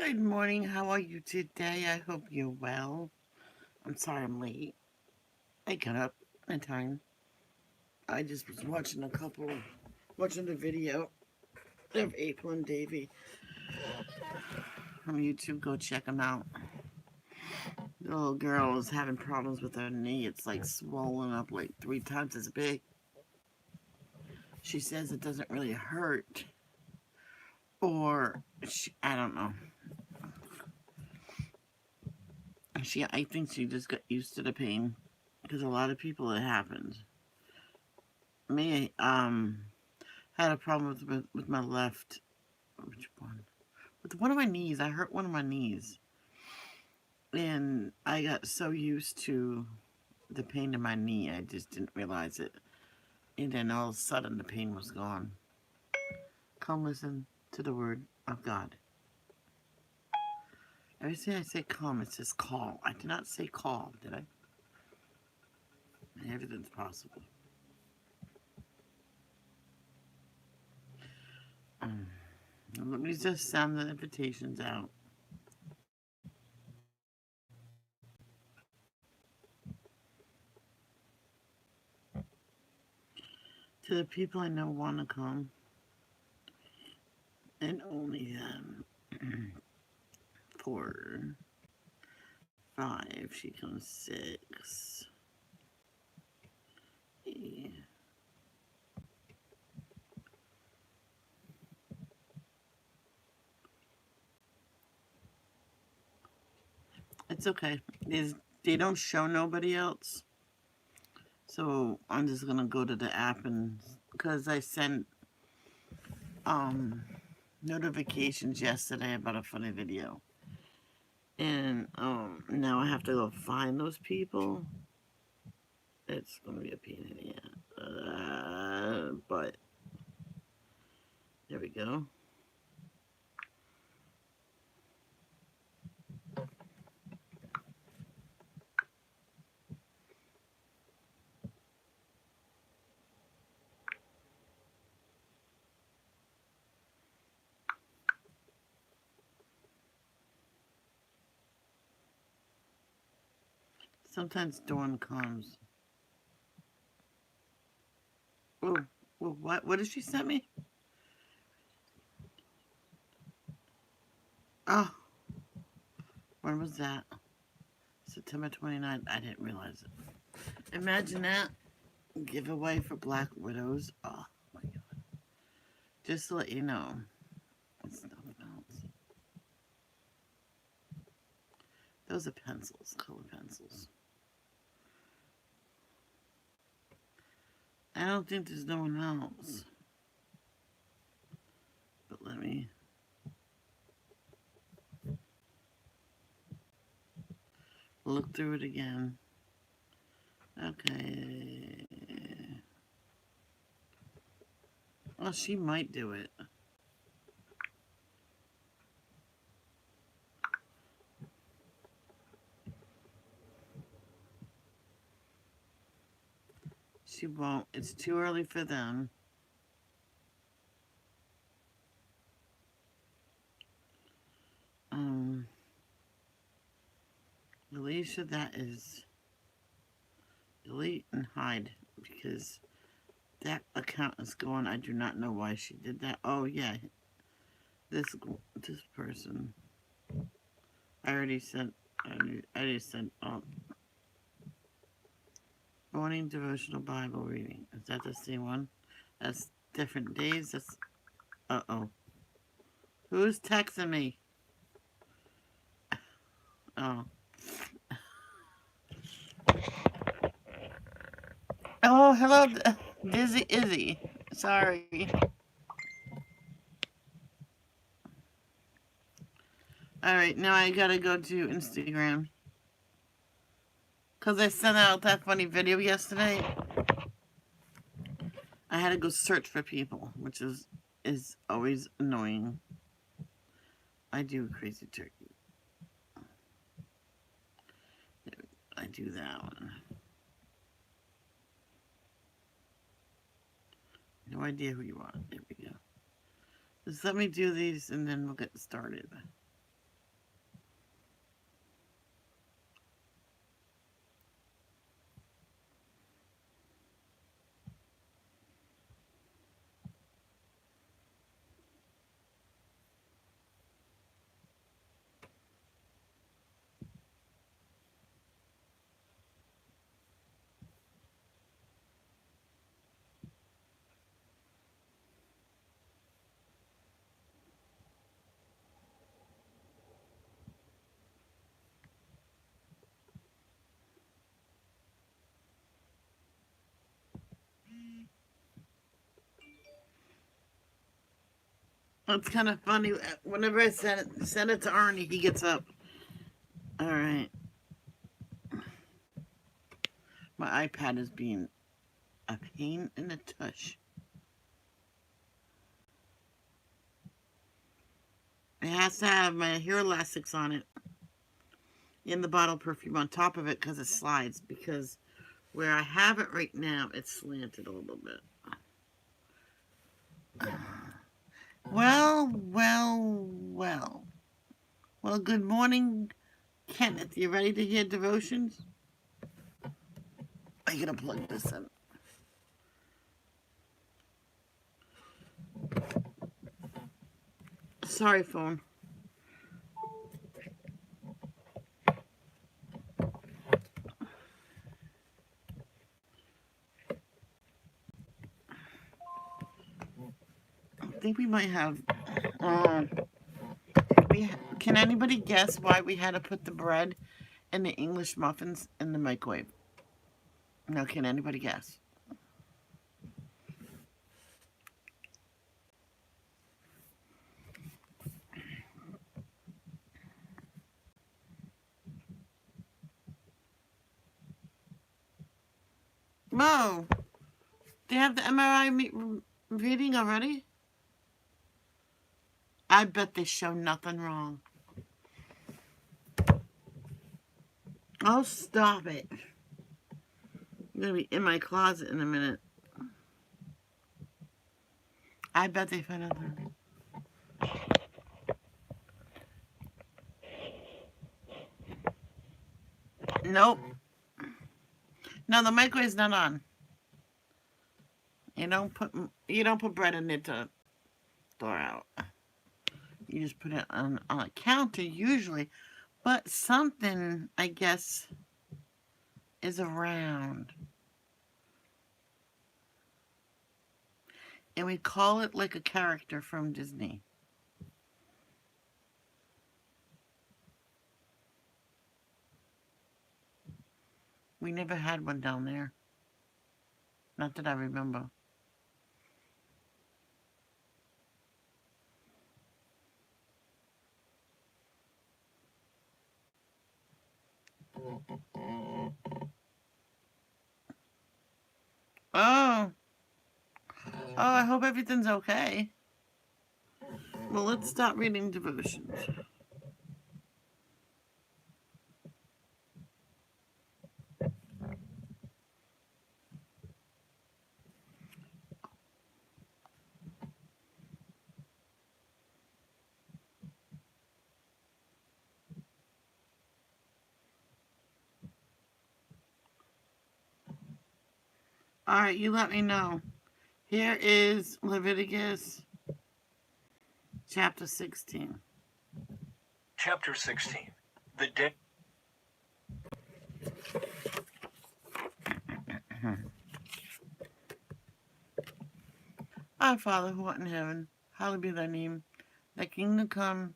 Good morning. How are you today? I hope you're well. I'm sorry I'm late. I got up in time. I just was watching the video of April and Davy from YouTube. Go check them out. The little girl is having problems with her knee. It's like swollen up like 3 times as big. She says it doesn't really hurt, I don't know. I think she just got used to the pain because a lot of people it happens. Me, had a problem with my left. Which one? With one of my knees. I hurt one of my knees, and I got so used to the pain in my knee, I just didn't realize it. And then all of a sudden, the pain was gone. Come listen to the word of God. Every time I say come, it says call. I did not say call, did I? Everything's possible. Let me just sound the invitations out. To the people I know want to come, and only them. 4, 5, she comes 6. Yeah. It's okay. They don't show nobody else. So I'm just gonna go to the app and because I sent notifications yesterday about a funny video. And now I have to go find those people. It's gonna be a pain in the ass. But there we go. Sometimes Dawn comes. Oh, what did she send me? Oh, when was that? September 29th. I didn't realize it. Imagine that. Giveaway for Black Widows. Oh, my God. Just to let you know. It's nothing else. Those are pencils. Color pencils. I don't think there's no one else. But let me... look through it again. Okay. Well, she might do it. She won't. It's too early for them. Alicia, that is delete and hide because that account is gone. I do not know why she did that. Oh yeah, this person. I already sent. Morning devotional Bible reading. Is that the same one? That's different days. That's oh. Who's texting me? Oh. Oh, hello, Dizzy Izzy. Sorry. Alright, now I gotta go to Instagram. Because I sent out that funny video yesterday. I had to go search for people, which is always annoying. I do crazy turkey. I do that one. No idea who you are. There we go. Just let me do these and then we'll get started. It's kind of funny. Whenever I send it to Arnie, he gets up. All right. My iPad is being a pain in the tush. It has to have my hair elastics on it in the bottle perfume on top of it because it slides. Because where I have it right now, it's slanted a little bit. Well, well, well. Well, good morning, Kenneth. You ready to hear devotions? I'm going to plug this in. Sorry, phone. I think we might have... Can anybody guess why we had to put the bread and the English muffins in the microwave? No, can anybody guess? Mo, they have the MRI reading already? I bet they show nothing wrong. Oh, stop it. I'm going to be in my closet in a minute. I bet they found nothing. Nope. No, the microwave's not on. You don't put bread in it to thaw out. You just put it on a counter usually, but something I guess is around, and we call it like a character from Disney. We never had one down there. Not that I remember. Oh. Oh, I hope everything's okay. Well, let's start reading devotions. All right, you let me know. Here is Leviticus chapter 16. Chapter 16. The Day. Our Father who art in heaven, hallowed be thy name. Thy kingdom come,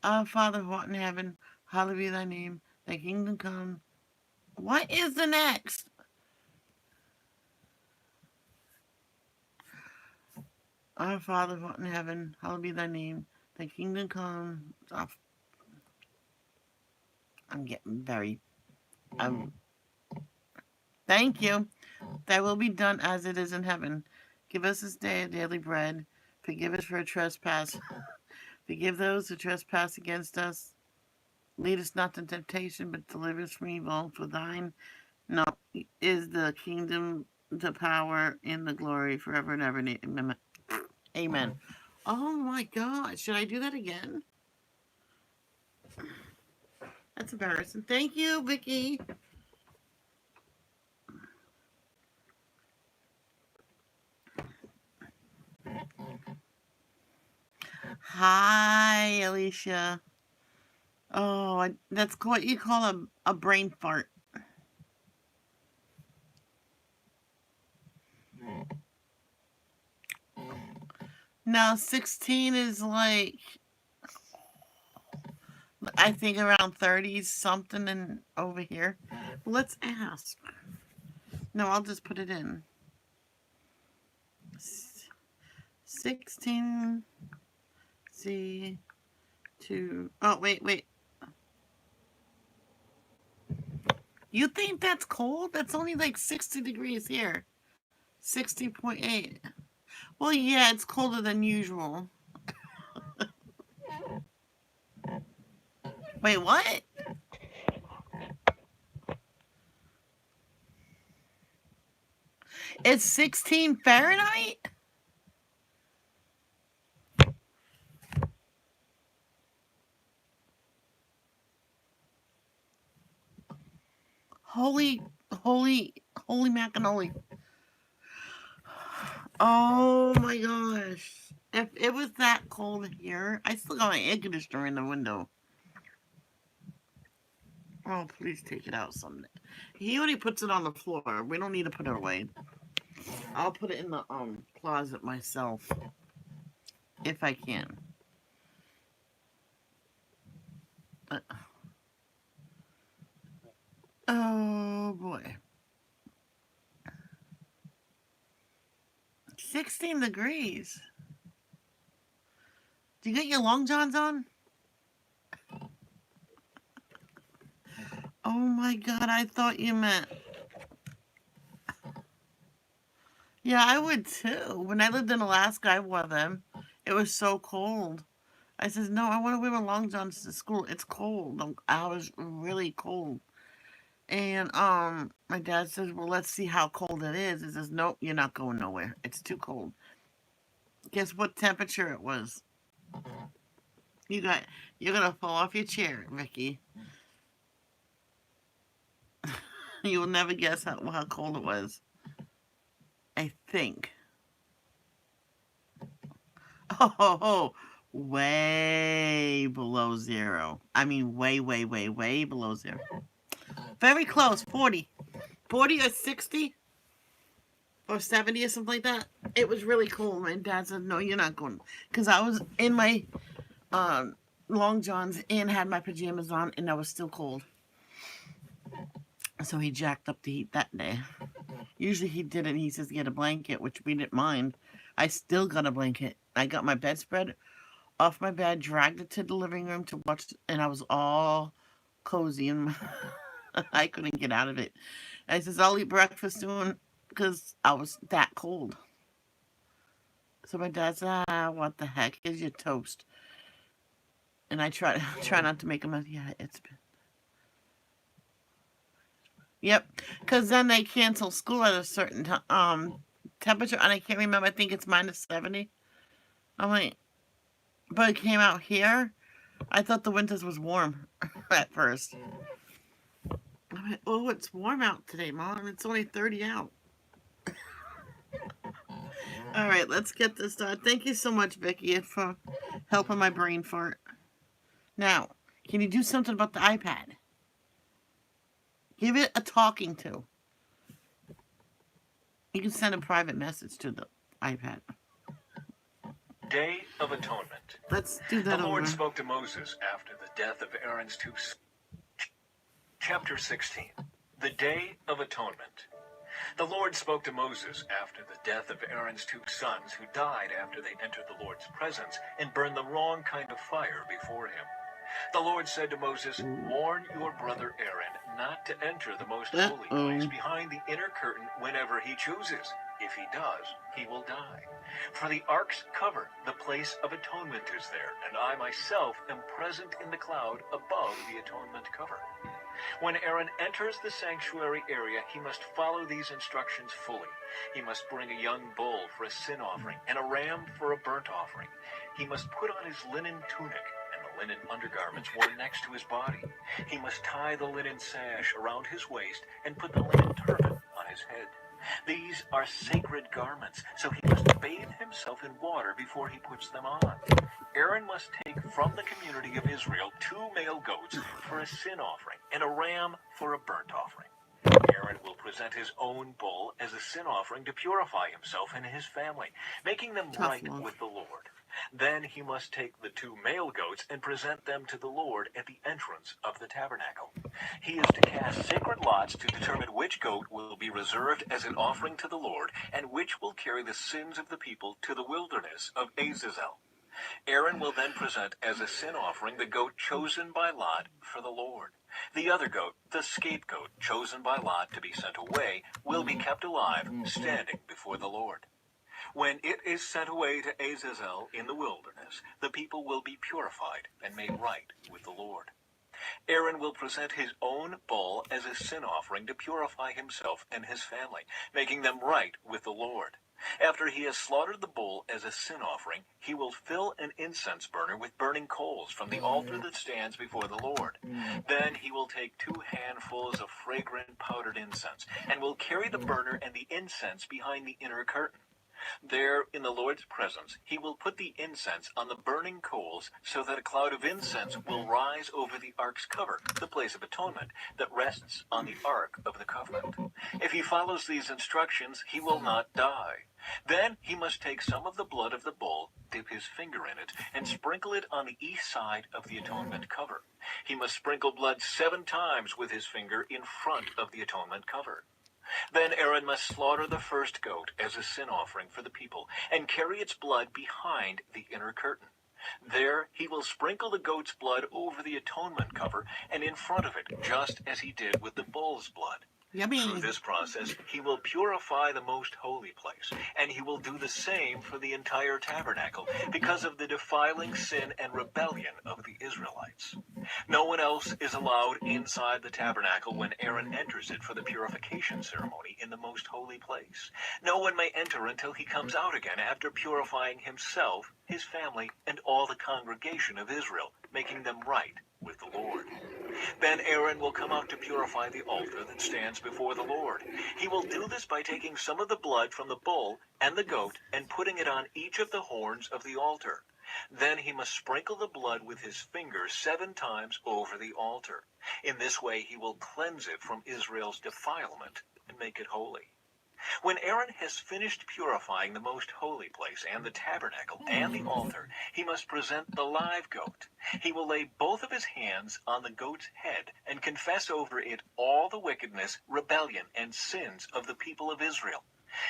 Our Father who art in heaven, hallowed be thy name. Thy kingdom come. What is the next? Our Father who art in heaven, hallowed be thy name. Thy kingdom come. I'm getting very... Thank you. Thy will be done as it is in heaven. Give us this day our daily bread. Forgive us for our trespass. Forgive those who trespass against us. Lead us not into temptation, but deliver us from evil. For thine is the kingdom, the power, and the glory forever and ever. Amen. Oh my God. Should I do that again? That's embarrassing. Thank you, Vicky. Hi, Alicia. Oh, that's what you call a brain fart. Now, 16 is like, I think around 30 something and over here. Let's ask. No, I'll just put it in. 16 C 2. Oh, wait. You think that's cold? That's only like 60 degrees here. 60.8. Well, yeah, it's colder than usual. Wait, what? It's 16 Fahrenheit? Holy, holy macanoli. Oh my gosh. If it was that cold here, I still got my air conditioner in the window. Oh, please take it out someday. He only puts it on the floor. We don't need to put it away. I'll put it in the closet myself if I can. Uh, oh boy. 16 degrees. Do you get your long johns on? Oh my god, I thought you meant. Yeah, I would too. When I lived in Alaska, I wore them. It was so cold. I says, no, I want to wear my long johns to school. It's cold. I was really cold. And my dad says, well, let's see how cold it is. He says, nope, you're not going nowhere. It's too cold. Guess what temperature it was? You're gonna fall off your chair, Vicky. You will never guess how cold it was. I think. Oh, way below zero. I mean, way below zero. Very close. 40. 40 or 60 or 70 or something like that. It was really cold. My dad said, no, you're not going. Because I was in my long johns and had my pajamas on, and I was still cold. So he jacked up the heat that day. Usually he did it, he says, get a blanket, which we didn't mind. I still got a blanket. I got my bedspread off my bed, dragged it to the living room to watch, and I was all cozy, and I couldn't get out of it. I says, I'll eat breakfast soon, because I was that cold. So my dad said, what the heck, here's your toast. And I try not to make a mess. Yeah, it's been. Yep, because then they cancel school at a certain temperature, and I can't remember. I think it's minus 70. I'm like, but it came out here. I thought the winters was warm at first. I'm like, oh, it's warm out today, Mom. It's only 30 out. All right, let's get this started. Thank you so much, Vicky, for helping my brain fart. Now, can you do something about the iPad? Give it a talking to. You can send a private message to the iPad. Day of Atonement. Let's do that The Lord over. spoke to Moses after the death of Aaron's two sons. Chapter 16. The Day of Atonement. The Lord spoke to Moses after the death of Aaron's two sons who died after they entered the Lord's presence and burned the wrong kind of fire before him. The Lord said to Moses, warn your brother Aaron not to enter the most holy place behind the inner curtain whenever he chooses. If he does, he will die. For the ark's cover, the place of atonement is there, and I myself am present in the cloud above the atonement cover. When Aaron enters the sanctuary area, he must follow these instructions fully. He must bring a young bull for a sin offering and a ram for a burnt offering. He must put on his linen tunic and the linen undergarments worn next to his body. He must tie the linen sash around his waist and put the linen turban on his head. These are sacred garments, so he must bathe himself in water before he puts them on. Aaron must take from the community of Israel 2 male goats for a sin offering and a ram for a burnt offering. Aaron will present his own bull as a sin offering to purify himself and his family, making them right with the Lord. Then he must take the 2 male goats and present them to the Lord at the entrance of the tabernacle. He is to cast sacred lots to determine which goat will be reserved as an offering to the Lord and which will carry the sins of the people to the wilderness of Azazel. Aaron will then present as a sin offering the goat chosen by lot for the Lord. The other goat, the scapegoat chosen by lot to be sent away, will be kept alive, standing before the Lord. When it is sent away to Azazel in the wilderness, the people will be purified and made right with the Lord. Aaron will present his own bull as a sin offering to purify himself and his family, making them right with the Lord. After he has slaughtered the bull as a sin offering, he will fill an incense burner with burning coals from the altar that stands before the Lord. Then he will take 2 handfuls of fragrant powdered incense and will carry the burner and the incense behind the inner curtain. There, in the Lord's presence, he will put the incense on the burning coals so that a cloud of incense will rise over the ark's cover, the place of atonement, that rests on the ark of the covenant. If he follows these instructions, he will not die. Then he must take some of the blood of the bull, dip his finger in it, and sprinkle it on the east side of the atonement cover. He must sprinkle blood 7 times with his finger in front of the atonement cover. Then Aaron must slaughter the first goat as a sin offering for the people and carry its blood behind the inner curtain. There he will sprinkle the goat's blood over the atonement cover and in front of it, just as he did with the bull's blood. Yummy. Through this process, he will purify the most holy place, and he will do the same for the entire tabernacle because of the defiling sin and rebellion of the Israelites. No one else is allowed inside the tabernacle when Aaron enters it for the purification ceremony in the most holy place. No one may enter until he comes out again after purifying himself, his family, and all the congregation of Israel, making them right with the Lord. Then Aaron will come out to purify the altar that stands before the Lord. He will do this by taking some of the blood from the bull and the goat and putting it on each of the horns of the altar. Then he must sprinkle the blood with his finger 7 times over the altar. In this way he will cleanse it from Israel's defilement and make it holy. When Aaron has finished purifying the most holy place and the tabernacle and the altar, he must present the live goat. He will lay both of his hands on the goat's head and confess over it all the wickedness, rebellion, and sins of the people of Israel.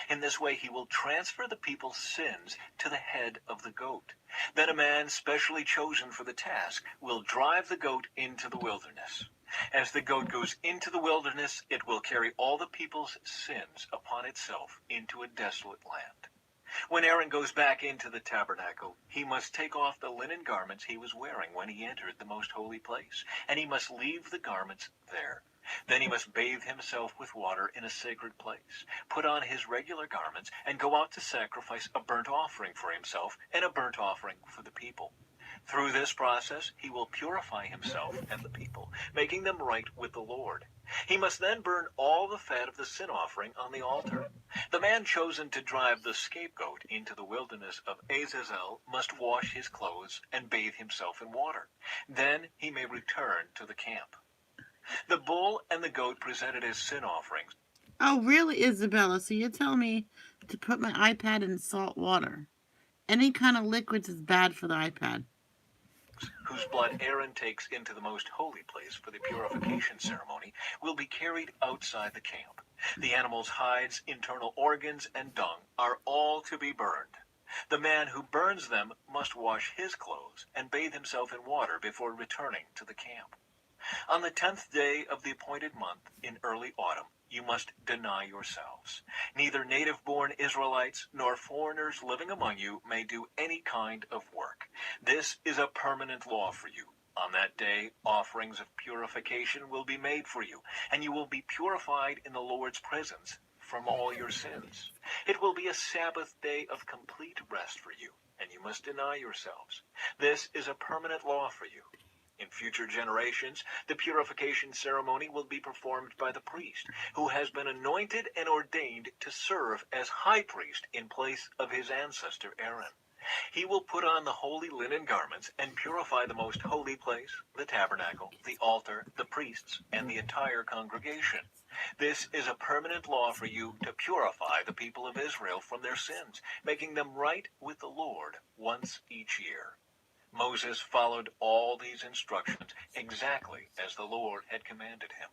In this way he will transfer the people's sins to the head of the goat. Then a man specially chosen for the task will drive the goat into the wilderness. As the goat goes into the wilderness, it will carry all the people's sins upon itself into a desolate land. When Aaron goes back into the tabernacle, he must take off the linen garments he was wearing when he entered the most holy place, and he must leave the garments there. Then he must bathe himself with water in a sacred place, put on his regular garments, and go out to sacrifice a burnt offering for himself and a burnt offering for the people. Through this process, he will purify himself and the people, making them right with the Lord. He must then burn all the fat of the sin offering on the altar. The man chosen to drive the scapegoat into the wilderness of Azazel must wash his clothes and bathe himself in water. Then he may return to the camp. The bull and the goat presented as sin offerings. Oh, really, Isabella? So you're telling me to put my iPad in salt water? Any kind of liquids is bad for the iPad. Whose blood Aaron takes into the most holy place for the purification ceremony will be carried outside the camp. The animal's hides, internal organs, and dung are all to be burned. The man who burns them must wash his clothes and bathe himself in water before returning to the camp. On the 10th day of the appointed month in early autumn, you must deny yourselves. Neither native-born Israelites nor foreigners living among you may do any kind of work. This is a permanent law for you. On that day, offerings of purification will be made for you, and you will be purified in the Lord's presence from all your sins. It will be a Sabbath day of complete rest for you, and you must deny yourselves. This is a permanent law for you. In future generations, the purification ceremony will be performed by the priest, who has been anointed and ordained to serve as high priest in place of his ancestor Aaron. He will put on the holy linen garments and purify the most holy place, the tabernacle, the altar, the priests, and the entire congregation. This is a permanent law for you to purify the people of Israel from their sins, making them right with the Lord once each year. Moses followed all these instructions exactly as the Lord had commanded him.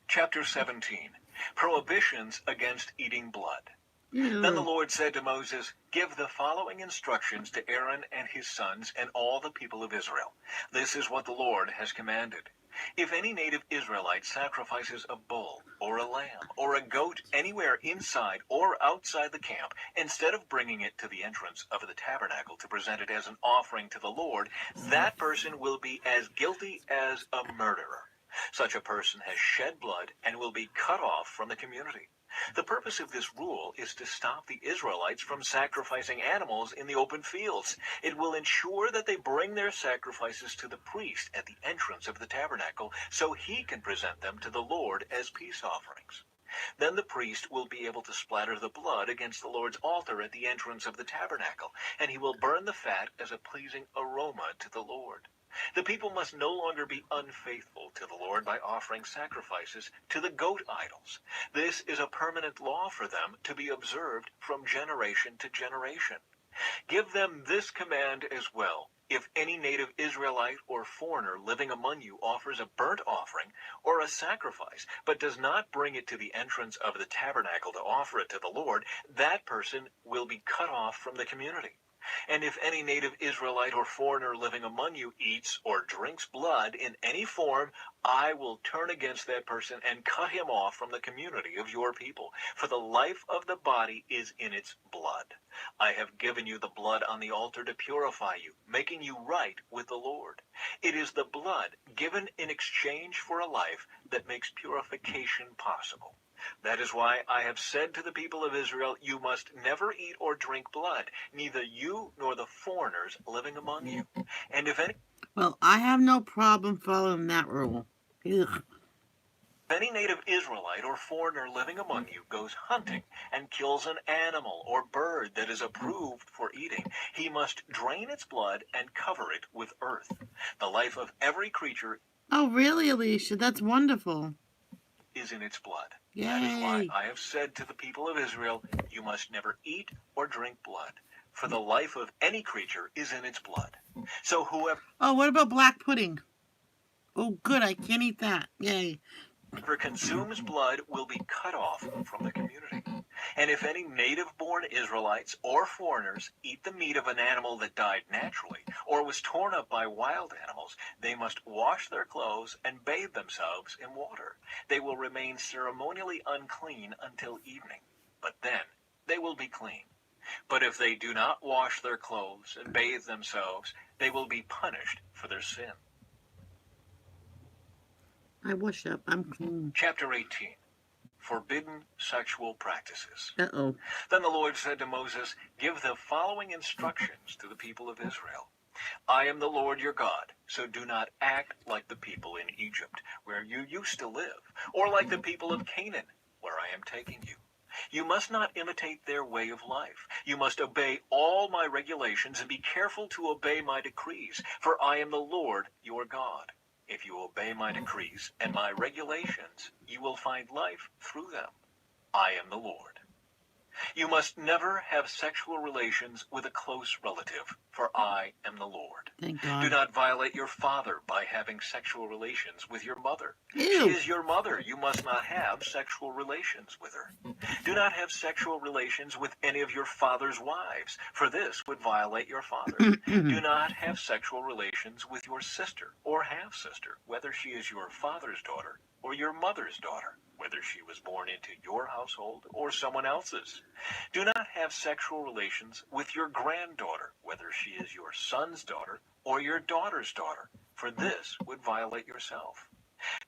Chapter 17. Prohibitions against eating blood. Then the Lord said to Moses, "Give the following instructions to Aaron and his sons and all the people of Israel. This is what the Lord has commanded. If any native Israelite sacrifices a bull or a lamb or a goat anywhere inside or outside the camp, instead of bringing it to the entrance of the tabernacle to present it as an offering to the Lord, that person will be as guilty as a murderer. Such a person has shed blood and will be cut off from the community. The purpose of this rule is to stop the Israelites from sacrificing animals in the open fields. It will ensure that they bring their sacrifices to the priest at the entrance of the tabernacle so he can present them to the Lord as peace offerings. Then the priest will be able to splatter the blood against the Lord's altar at the entrance of the tabernacle, and he will burn the fat as a pleasing aroma to the Lord. The people must no longer be unfaithful to the Lord by offering sacrifices to the goat idols. This is a permanent law for them to be observed from generation to generation. Give them this command as well. If any native Israelite or foreigner living among you offers a burnt offering or a sacrifice, but does not bring it to the entrance of the tabernacle to offer it to the Lord, that person will be cut off from the community. And if any native Israelite or foreigner living among you eats or drinks blood in any form, I will turn against that person and cut him off from the community of your people. For the life of the body is in its blood. I have given you the blood on the altar to purify you, making you right with the Lord. It is the blood given in exchange for a life that makes purification possible. That is why I have said to the people of Israel, you must never eat or drink blood, neither you nor the foreigners living among you. And if I have no problem following that rule. Ugh. any native Israelite or foreigner living among you goes hunting and kills an animal or bird that is approved for eating, he must drain its blood and cover it with earth. The life of every creature Oh, really, Alicia? That's wonderful. is in its blood. Yay. That is why I have said to the people of Israel, you must never eat or drink blood, for the life of any creature is in its blood. So whoever what about black pudding? Oh, good. I can't eat that. Yay. consumes blood will be cut off from the community. And if any native-born Israelites or foreigners eat the meat of an animal that died naturally or was torn up by wild animals, they must wash their clothes and bathe themselves in water. They will remain ceremonially unclean until evening, but then they will be clean. But if they do not wash their clothes and bathe themselves, they will be punished for their sin. I wash up. I'm clean. Chapter 18. Forbidden sexual practices. Uh-oh. Then the Lord said to Moses, give the following instructions to the people of Israel. I am the Lord your God, so do not act like the people in Egypt, where you used to live, or like the people of Canaan, where I am taking you. You must not imitate their way of life. You must obey all my regulations and be careful to obey my decrees, for I am the Lord your God. If you obey my decrees and my regulations, you will find life through them. I am the Lord. You must never have sexual relations with a close relative, for I am the Lord. Thank God. Do not violate your father by having sexual relations with your mother. Ew. She is your mother. You must not have sexual relations with her. Do not have sexual relations with any of your father's wives, for this would violate your father. Do not have sexual relations with your sister or half-sister, whether she is your father's daughter or your mother's daughter, whether she was born into your household or someone else's. Do not have sexual relations with your granddaughter, whether she is your son's daughter or your daughter's daughter, for this would violate yourself.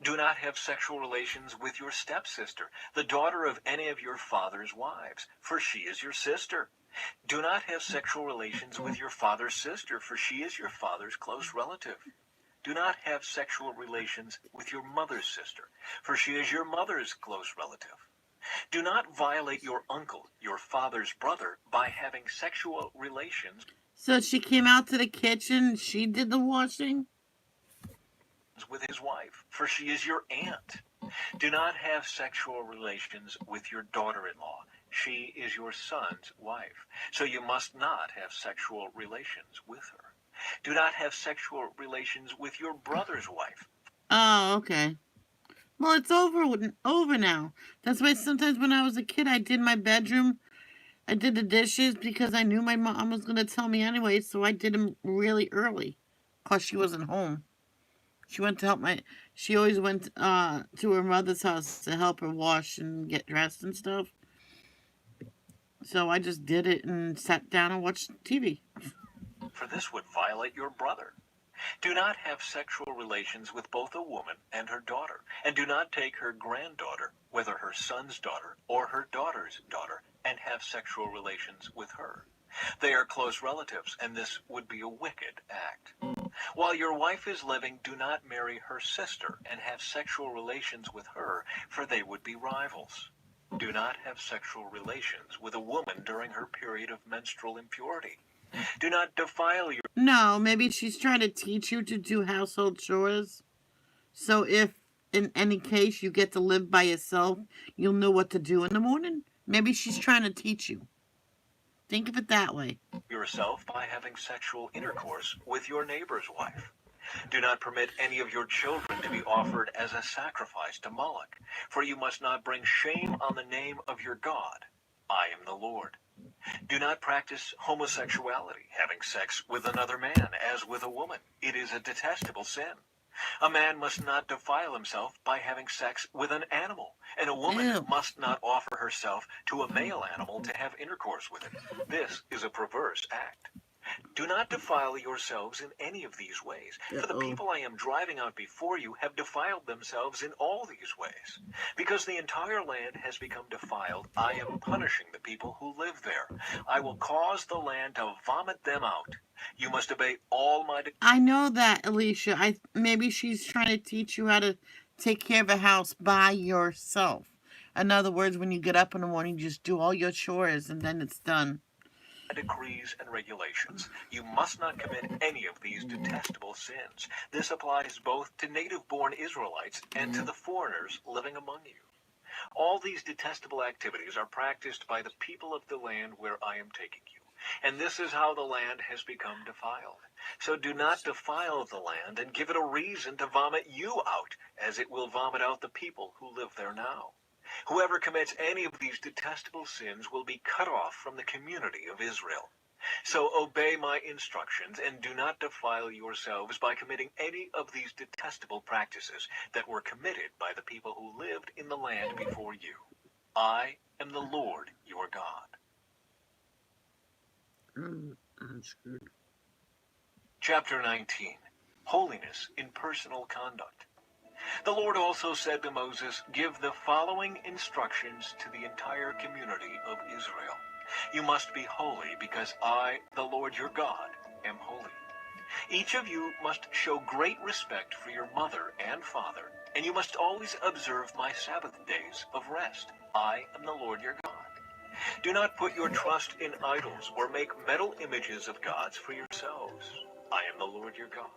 Do not have sexual relations with your stepsister, the daughter of any of your father's wives, for she is your sister. Do not have sexual relations with your father's sister, for she is your father's close relative. Do not have sexual relations with your mother's sister, for she is your mother's close relative. Do not violate your uncle, your father's brother, by having sexual relations So she came out to the kitchen. She did the washing. with his wife, for she is your aunt. Do not have sexual relations with your daughter-in-law. She is your son's wife, so you must not have sexual relations with her. Do not have sexual relations with your brother's wife. Oh, okay. Well, it's over now. That's why sometimes when I was a kid, I did my bedroom. I did the dishes because I knew my mom was going to tell me anyway, so I did them really early. Cause she wasn't home. She went to help my. She always went to her mother's house to help her wash and get dressed and stuff. So I just did it and sat down and watched TV. For this would violate your brother. Do not have sexual relations with both a woman and her daughter, and do not take her granddaughter, whether her son's daughter or her daughter's daughter, and have sexual relations with her. They are close relatives, and this would be a wicked act. While your wife is living, do not marry her sister and have sexual relations with her, for they would be rivals. Do not have sexual relations with a woman during her period of menstrual impurity. Do not defile your No, maybe she's trying to teach you to do household chores. So if in any case you get to live by yourself, you'll know what to do in the morning. Maybe she's trying to teach you. Think of it that way. yourself by having sexual intercourse with your neighbor's wife. Do not permit any of your children to be offered as a sacrifice to Moloch, for you must not bring shame on the name of your God. I am the Lord. Do not practice homosexuality, having sex with another man as with a woman. It is a detestable sin. A man must not defile himself by having sex with an animal, and a woman Ew. must not offer herself to a male animal to have intercourse with it. This is a perverse act. Do not defile yourselves in any of these ways, for the Uh-oh. people I am driving out before you have defiled themselves in all these ways. Because the entire land has become defiled, I am punishing the people who live there. I will cause the land to vomit them out. You must obey all my I know that, Alicia. Maybe she's trying to teach you how to take care of a house by yourself. In other words, when you get up in the morning, you just do all your chores and then it's done. decrees and regulations. You must not commit any of these detestable sins. This applies both to native-born Israelites and to the foreigners living among you. All these detestable activities are practiced by the people of the land where I am taking you. And this is how the land has become defiled. So do not defile the land and give it a reason to vomit you out, as it will vomit out the people who live there now. Whoever commits any of these detestable sins will be cut off from the community of Israel. So obey my instructions and do not defile yourselves by committing any of these detestable practices that were committed by the people who lived in the land before you. I am the Lord your God. I'm screwed. Chapter 19. Holiness in Personal Conduct. The Lord also said to Moses, give the following instructions to the entire community of Israel. You must be holy because I, the Lord your God, am holy. Each of you must show great respect for your mother and father, and you must always observe my Sabbath days of rest. I am the Lord your God. Do not put your trust in idols or make metal images of gods for yourselves. I am the Lord your God.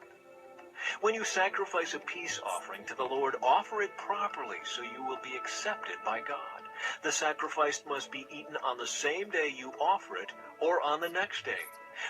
When you sacrifice a peace offering to the Lord, offer it properly so you will be accepted by God. The sacrifice must be eaten on the same day you offer it or on the next day.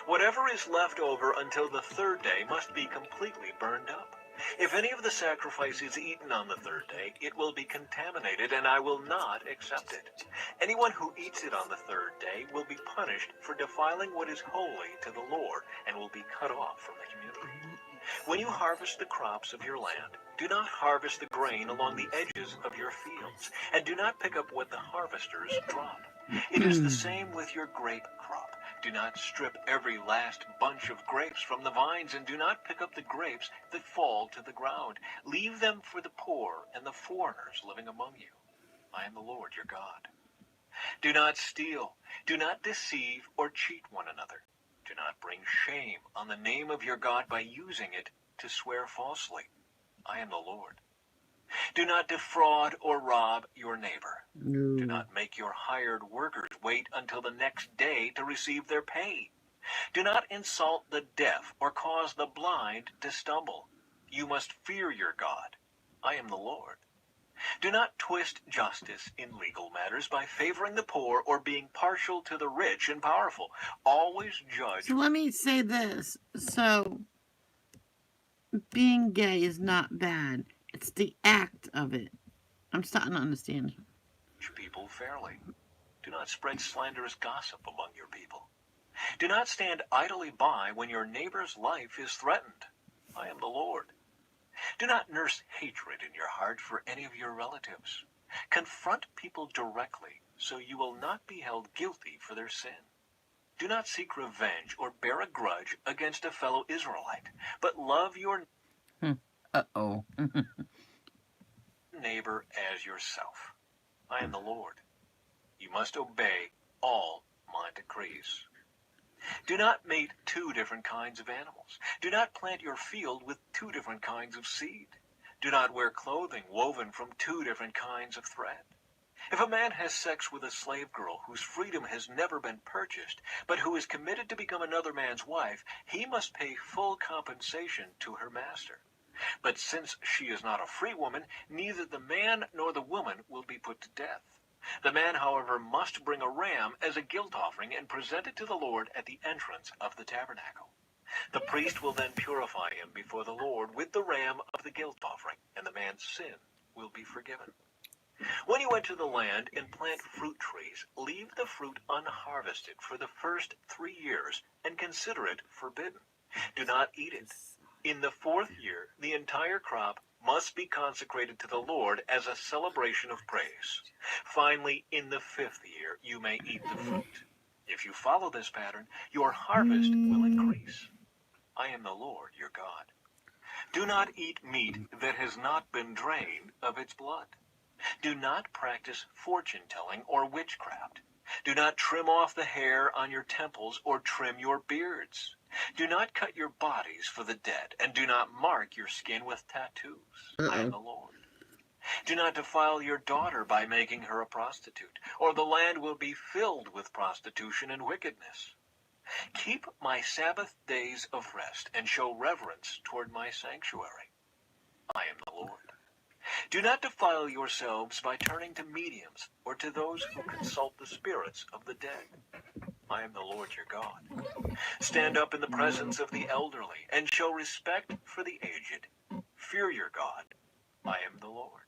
Whatever is left over until the third day must be completely burned up. If any of the sacrifice is eaten on the third day, it will be contaminated, and I will not accept it. Anyone who eats it on the third day will be punished for defiling what is holy to the Lord and will be cut off from the community. When you harvest the crops of your land, do not harvest the grain along the edges of your fields, and do not pick up what the harvesters drop. It is the same with your grape crop. Do not strip every last bunch of grapes from the vines, and do not pick up the grapes that fall to the ground. Leave them for the poor and the foreigners living among you. I am the Lord your God. Do not steal. Do not deceive or cheat one another. Do not bring shame on the name of your God by using it to swear falsely. I am the Lord. Do not defraud or rob your neighbor. Do No. not make your hired workers wait until the next day to receive their pay. Do not insult the deaf or cause the blind to stumble. You must fear your God. I am the Lord. Do not twist justice in legal matters by favoring the poor or being partial to the rich and powerful. Always judge So let me say this. So being gay is not bad. It's the act of it. I'm starting to understand. people fairly. Do not spread slanderous gossip among your people. Do not stand idly by when your neighbor's life is threatened. I am the Lord. Do not nurse hatred in your heart for any of your relatives. Confront people directly so you will not be held guilty for their sin. Do not seek revenge or bear a grudge against a fellow Israelite, but love your Uh-oh. neighbor as yourself. I am the Lord. You must obey all my decrees. Do not mate two different kinds of animals. Do not plant your field with two different kinds of seed. Do not wear clothing woven from two different kinds of thread. If a man has sex with a slave girl whose freedom has never been purchased, but who is committed to become another man's wife, he must pay full compensation to her master. But since she is not a free woman, neither the man nor the woman will be put to death. The man, however, must bring a ram as a guilt offering and present it to the Lord at the entrance of the tabernacle. The priest will then purify him before the Lord with the ram of the guilt offering, and the man's sin will be forgiven. When you enter the land and plant fruit trees, leave the fruit unharvested for the first 3 years and consider it forbidden. Do not eat it. In the 4th year, the entire crop must be consecrated to the Lord as a celebration of praise. Finally, in the 5th year, you may eat the fruit. If you follow this pattern, your harvest will increase. I am the Lord your God. Do not eat meat that has not been drained of its blood. Do not practice fortune-telling or witchcraft. Do not trim off the hair on your temples or trim your beards. Do not cut your bodies for the dead, and do not mark your skin with tattoos. I am the Lord. Do not defile your daughter by making her a prostitute, or the land will be filled with prostitution and wickedness. Keep my Sabbath days of rest and show reverence toward my sanctuary. I am the Lord. Do not defile yourselves by turning to mediums or to those who consult the spirits of the dead. I am the Lord your God. Stand up in the presence of the elderly and show respect for the aged. Fear your God. I am the Lord.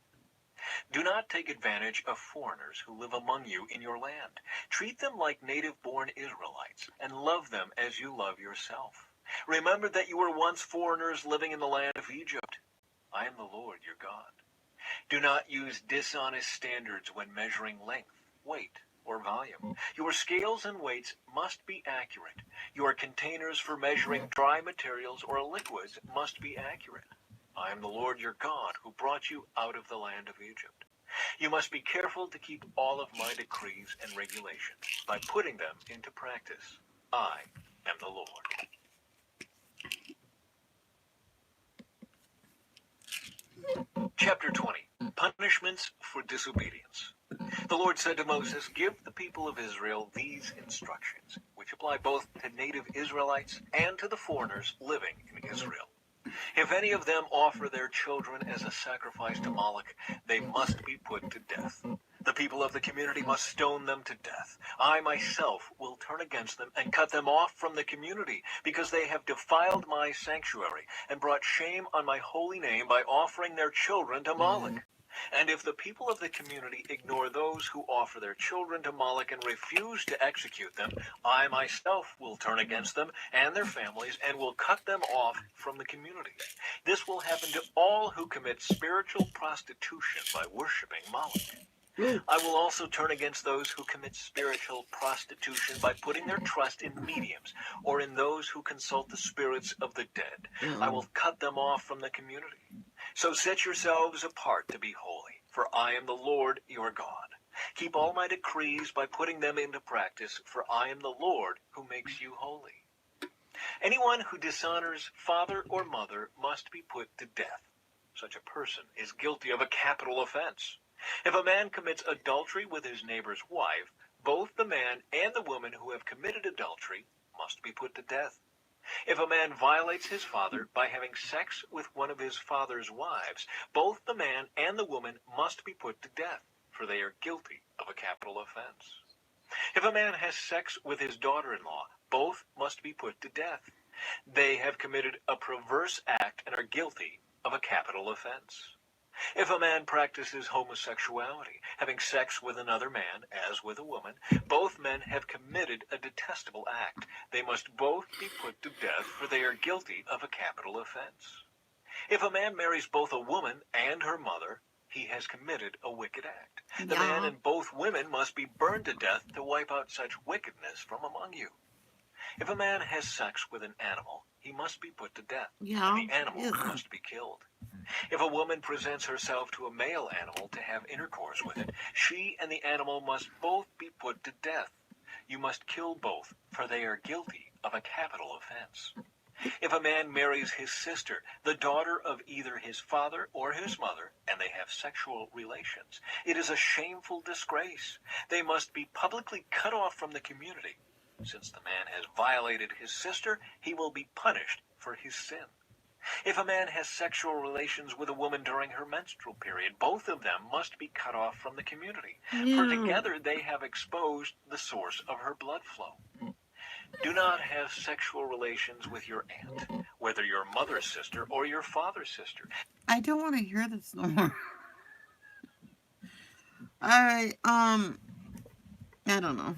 Do not take advantage of foreigners who live among you in your land. Treat them like native-born Israelites and love them as you love yourself. Remember that you were once foreigners living in the land of Egypt. I am the Lord your God. Do not use dishonest standards when measuring length, weight, or volume. Your scales and weights must be accurate. Your containers for measuring dry materials or liquids must be accurate. I am the Lord your God who brought you out of the land of Egypt. You must be careful to keep all of my decrees and regulations by putting them into practice. I am the Lord. Chapter 20. Punishments for Disobedience. The Lord said to Moses, "Give the people of Israel these instructions, which apply both to native Israelites and to the foreigners living in Israel. If any of them offer their children as a sacrifice to Moloch, they must be put to death. The people of the community must stone them to death. I myself will turn against them and cut them off from the community, because they have defiled my sanctuary and brought shame on my holy name by offering their children to Moloch. And if the people of the community ignore those who offer their children to Moloch and refuse to execute them, I myself will turn against them and their families and will cut them off from the community. This will happen to all who commit spiritual prostitution by worshiping Moloch. I will also turn against those who commit spiritual prostitution by putting their trust in mediums or in those who consult the spirits of the dead. I will cut them off from the community. So set yourselves apart to be holy, for I am the Lord your God. Keep all my decrees by putting them into practice, for I am the Lord who makes you holy. Anyone who dishonors father or mother must be put to death. Such a person is guilty of a capital offense. If a man commits adultery with his neighbor's wife, both the man and the woman who have committed adultery must be put to death. If a man violates his father by having sex with one of his father's wives, both the man and the woman must be put to death, for they are guilty of a capital offense. If a man has sex with his daughter-in-law, both must be put to death. They have committed a perverse act and are guilty of a capital offense. If a man practices homosexuality, having sex with another man as with a woman, both men have committed a detestable act. They must both be put to death, for they are guilty of a capital offense. If a man marries both a woman and her mother, he has committed a wicked act. The man and both women must be burned to death to wipe out such wickedness from among you. If a man has sex with an animal, he must be put to death, and the animal must be killed. If a woman presents herself to a male animal to have intercourse with it, she and the animal must both be put to death. You must kill both, for they are guilty of a capital offense. If a man marries his sister, the daughter of either his father or his mother, and they have sexual relations, it is a shameful disgrace. They must be publicly cut off from the community. Since the man has violated his sister, he will be punished for his sin. If a man has sexual relations with a woman during her menstrual period, both of them must be cut off from the community, for together they have exposed the source of her blood flow. Do not have sexual relations with your aunt, whether your mother's sister or your father's sister. I don't want to hear this no more. I don't know.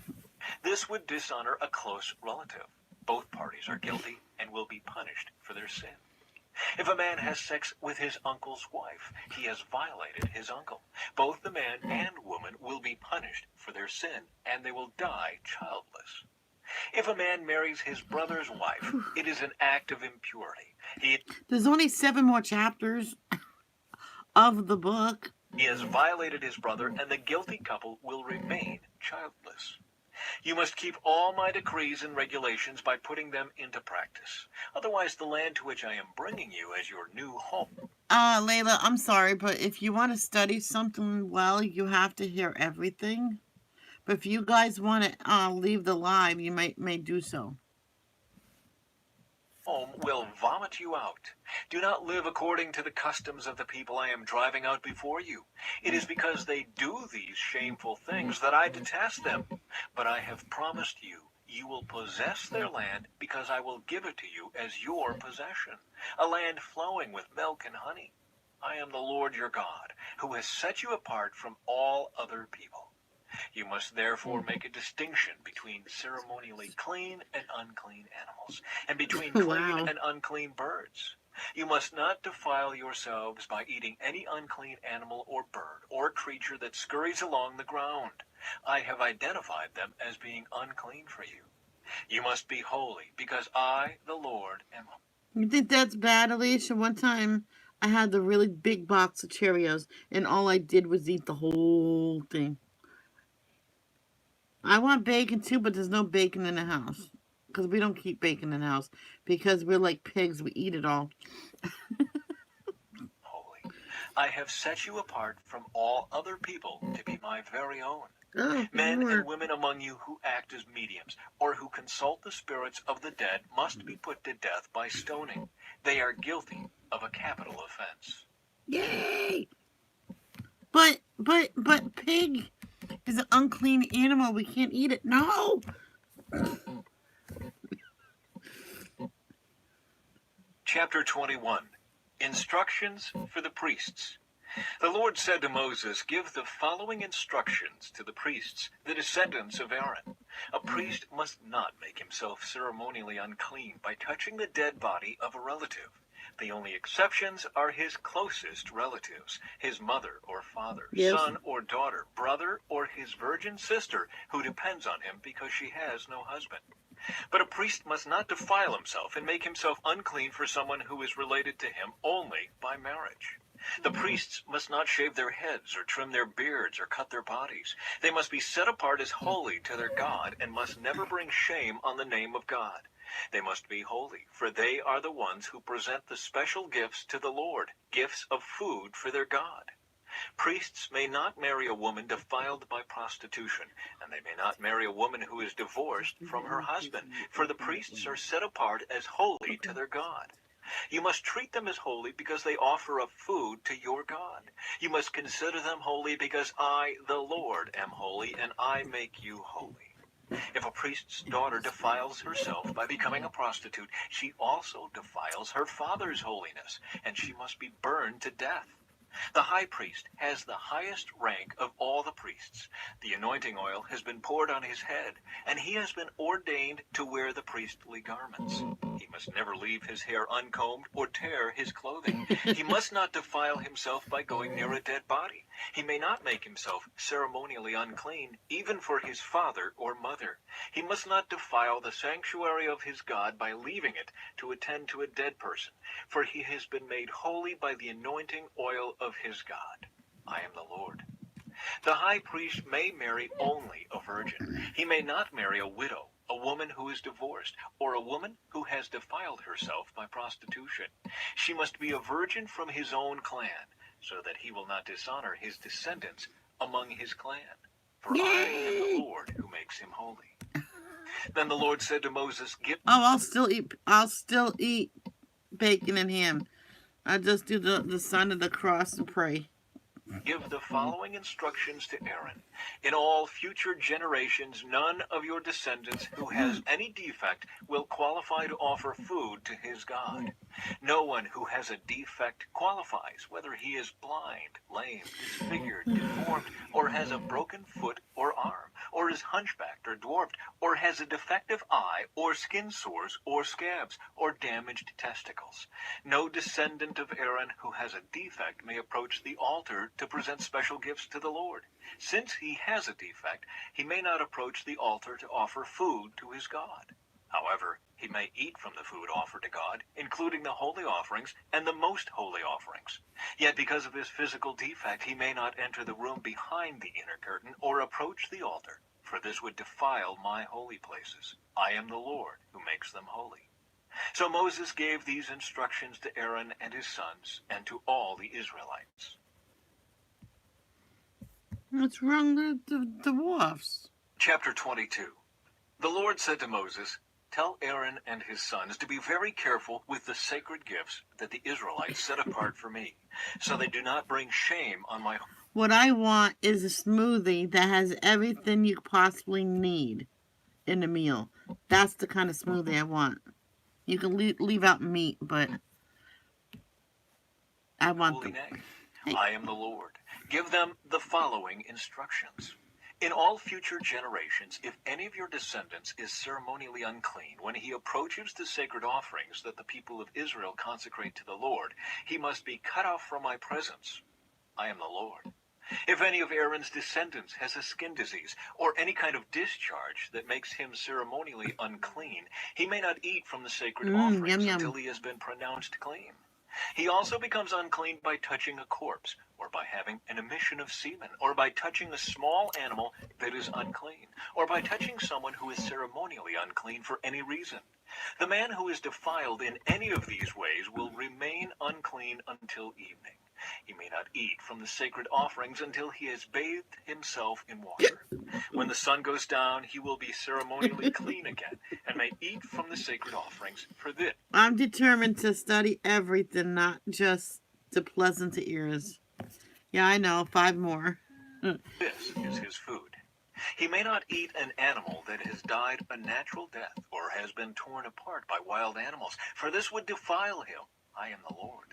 This would dishonor a close relative. Both parties are guilty and will be punished for their sin. If a man has sex with his uncle's wife, he has violated his uncle. Both the man and woman will be punished for their sin, and they will die childless. If a man marries his brother's wife, it is an act of impurity. There's only 7 more chapters of the book. He has violated his brother, and the guilty couple will remain childless. You must keep all my decrees and regulations by putting them into practice. Otherwise, the land to which I am bringing you as your new home. Layla, I'm sorry, but if you want to study something well, you have to hear everything. But if you guys want to leave the live, you may do so. Home will vomit you out. Do not live according to the customs of the people I am driving out before you. It is because they do these shameful things that I detest them. But I have promised you, you will possess their land because I will give it to you as your possession, a land flowing with milk and honey. I am the Lord your God, who has set you apart from all other people. You must therefore make a distinction between ceremonially clean and unclean animals, and between clean and unclean birds. You must not defile yourselves by eating any unclean animal or bird or creature that scurries along the ground. I have identified them as being unclean for you. You must be holy, because I, the Lord, am holy. You think that's bad, Alicia? One time I had the really big box of Cheerios, and all I did was eat the whole thing. I want bacon too, but there's no bacon in the house. Because we don't keep bacon in the house. Because we're like pigs, we eat it all. Holy. I have set you apart from all other people to be my very own. Men and women among you who act as mediums or who consult the spirits of the dead must be put to death by stoning. They are guilty of a capital offense. Yay! But pig is an unclean animal. We can't eat it. No! Chapter 21. Instructions for the priests. The Lord said to Moses, "Give the following instructions to the priests, the descendants of Aaron. A priest must not make himself ceremonially unclean by touching the dead body of a relative. The only exceptions are his closest relatives, his mother or father, son or daughter, brother, or his virgin sister, who depends on him because she has no husband. But a priest must not defile himself and make himself unclean for someone who is related to him only by marriage. The priests must not shave their heads or trim their beards or cut their bodies. They must be set apart as holy to their God and must never bring shame on the name of God. They must be holy, for they are the ones who present the special gifts to the Lord, gifts of food for their God. Priests may not marry a woman defiled by prostitution, and they may not marry a woman who is divorced from her husband, for the priests are set apart as holy to their God. You must treat them as holy because they offer up food to your God. You must consider them holy because I, the Lord, am holy, and I make you holy. If a priest's daughter defiles herself by becoming a prostitute, she also defiles her father's holiness, and she must be burned to death. The high priest has the highest rank of all the priests. The anointing oil has been poured on his head, and he has been ordained to wear the priestly garments. He must never leave his hair uncombed or tear his clothing. He must not defile himself by going near a dead body. He may not make himself ceremonially unclean, even for his father or mother. He must not defile the sanctuary of his God by leaving it to attend to a dead person, for he has been made holy by the anointing oil of his God. I am the Lord. The high priest may marry only a virgin. He may not marry a widow, a woman who is divorced, or a woman who has defiled herself by prostitution. She must be a virgin from his own clan, so that he will not dishonor his descendants among his clan. For I am the Yay! Lord who makes him holy. Then the Lord said to Moses, Oh, I'll still eat bacon and ham. I'll just do the sign of the cross and pray. Give the following instructions to Aaron. In all future generations, none of your descendants who has any defect will qualify to offer food to his God. No one who has a defect qualifies, whether he is blind, lame, disfigured, deformed, or has a broken foot or arm, or is hunchbacked or dwarfed, or has a defective eye, or skin sores, or scabs, or damaged testicles. No descendant of Aaron who has a defect may approach the altar to present special gifts to the Lord. Since he has a defect, he may not approach the altar to offer food to his God. However, he may eat from the food offered to God, including the holy offerings and the most holy offerings. Yet because of his physical defect, he may not enter the room behind the inner curtain or approach the altar, for this would defile my holy places. I am the Lord who makes them holy. So Moses gave these instructions to Aaron and his sons and to all the Israelites. What's wrong with the dwarfs? Chapter 22. The Lord said to Moses, "Tell Aaron and his sons to be very careful with the sacred gifts that the Israelites set apart for me, so they do not bring shame on my..." What I want is a smoothie that has everything you possibly need in a meal. That's the kind of smoothie I want. You can leave out meat, but I want holy the... name. Hey. I am the Lord. Give them the following instructions. In all future generations, if any of your descendants is ceremonially unclean when he approaches the sacred offerings that the people of Israel consecrate to the Lord, he must be cut off from my presence. I am the Lord. If any of Aaron's descendants has a skin disease or any kind of discharge that makes him ceremonially unclean, he may not eat from the sacred offerings Yum, until yum. he has been pronounced clean. He also becomes unclean by touching a corpse, or by having an emission of semen, or by touching a small animal that is unclean, or by touching someone who is ceremonially unclean for any reason. The man who is defiled in any of these ways will remain unclean until evening. He may not eat from the sacred offerings until he has bathed himself in water. When the sun goes down, he will be ceremonially clean again, and may eat from the sacred offerings. For this I'm determined to study everything, not just the pleasant ears. Yeah, I know. 5 more. is his food. He may not eat an animal that has died a natural death or has been torn apart by wild animals, for this would defile him. I am the Lord.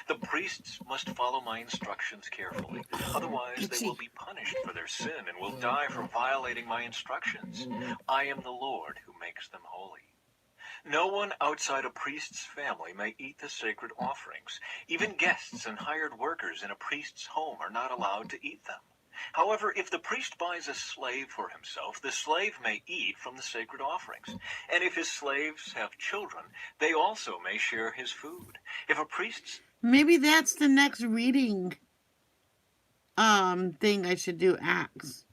The priests must follow my instructions carefully, otherwise they will be punished for their sin and will die for violating my instructions. I am the Lord who makes them holy. No one outside a priest's family may eat the sacred offerings. Even guests and hired workers in a priest's home are not allowed to eat them. However, if the priest buys a slave for himself, the slave may eat from the sacred offerings. And if his slaves have children, they also may share his food. If a priest's Maybe that's the next reading thing I should do, Acts.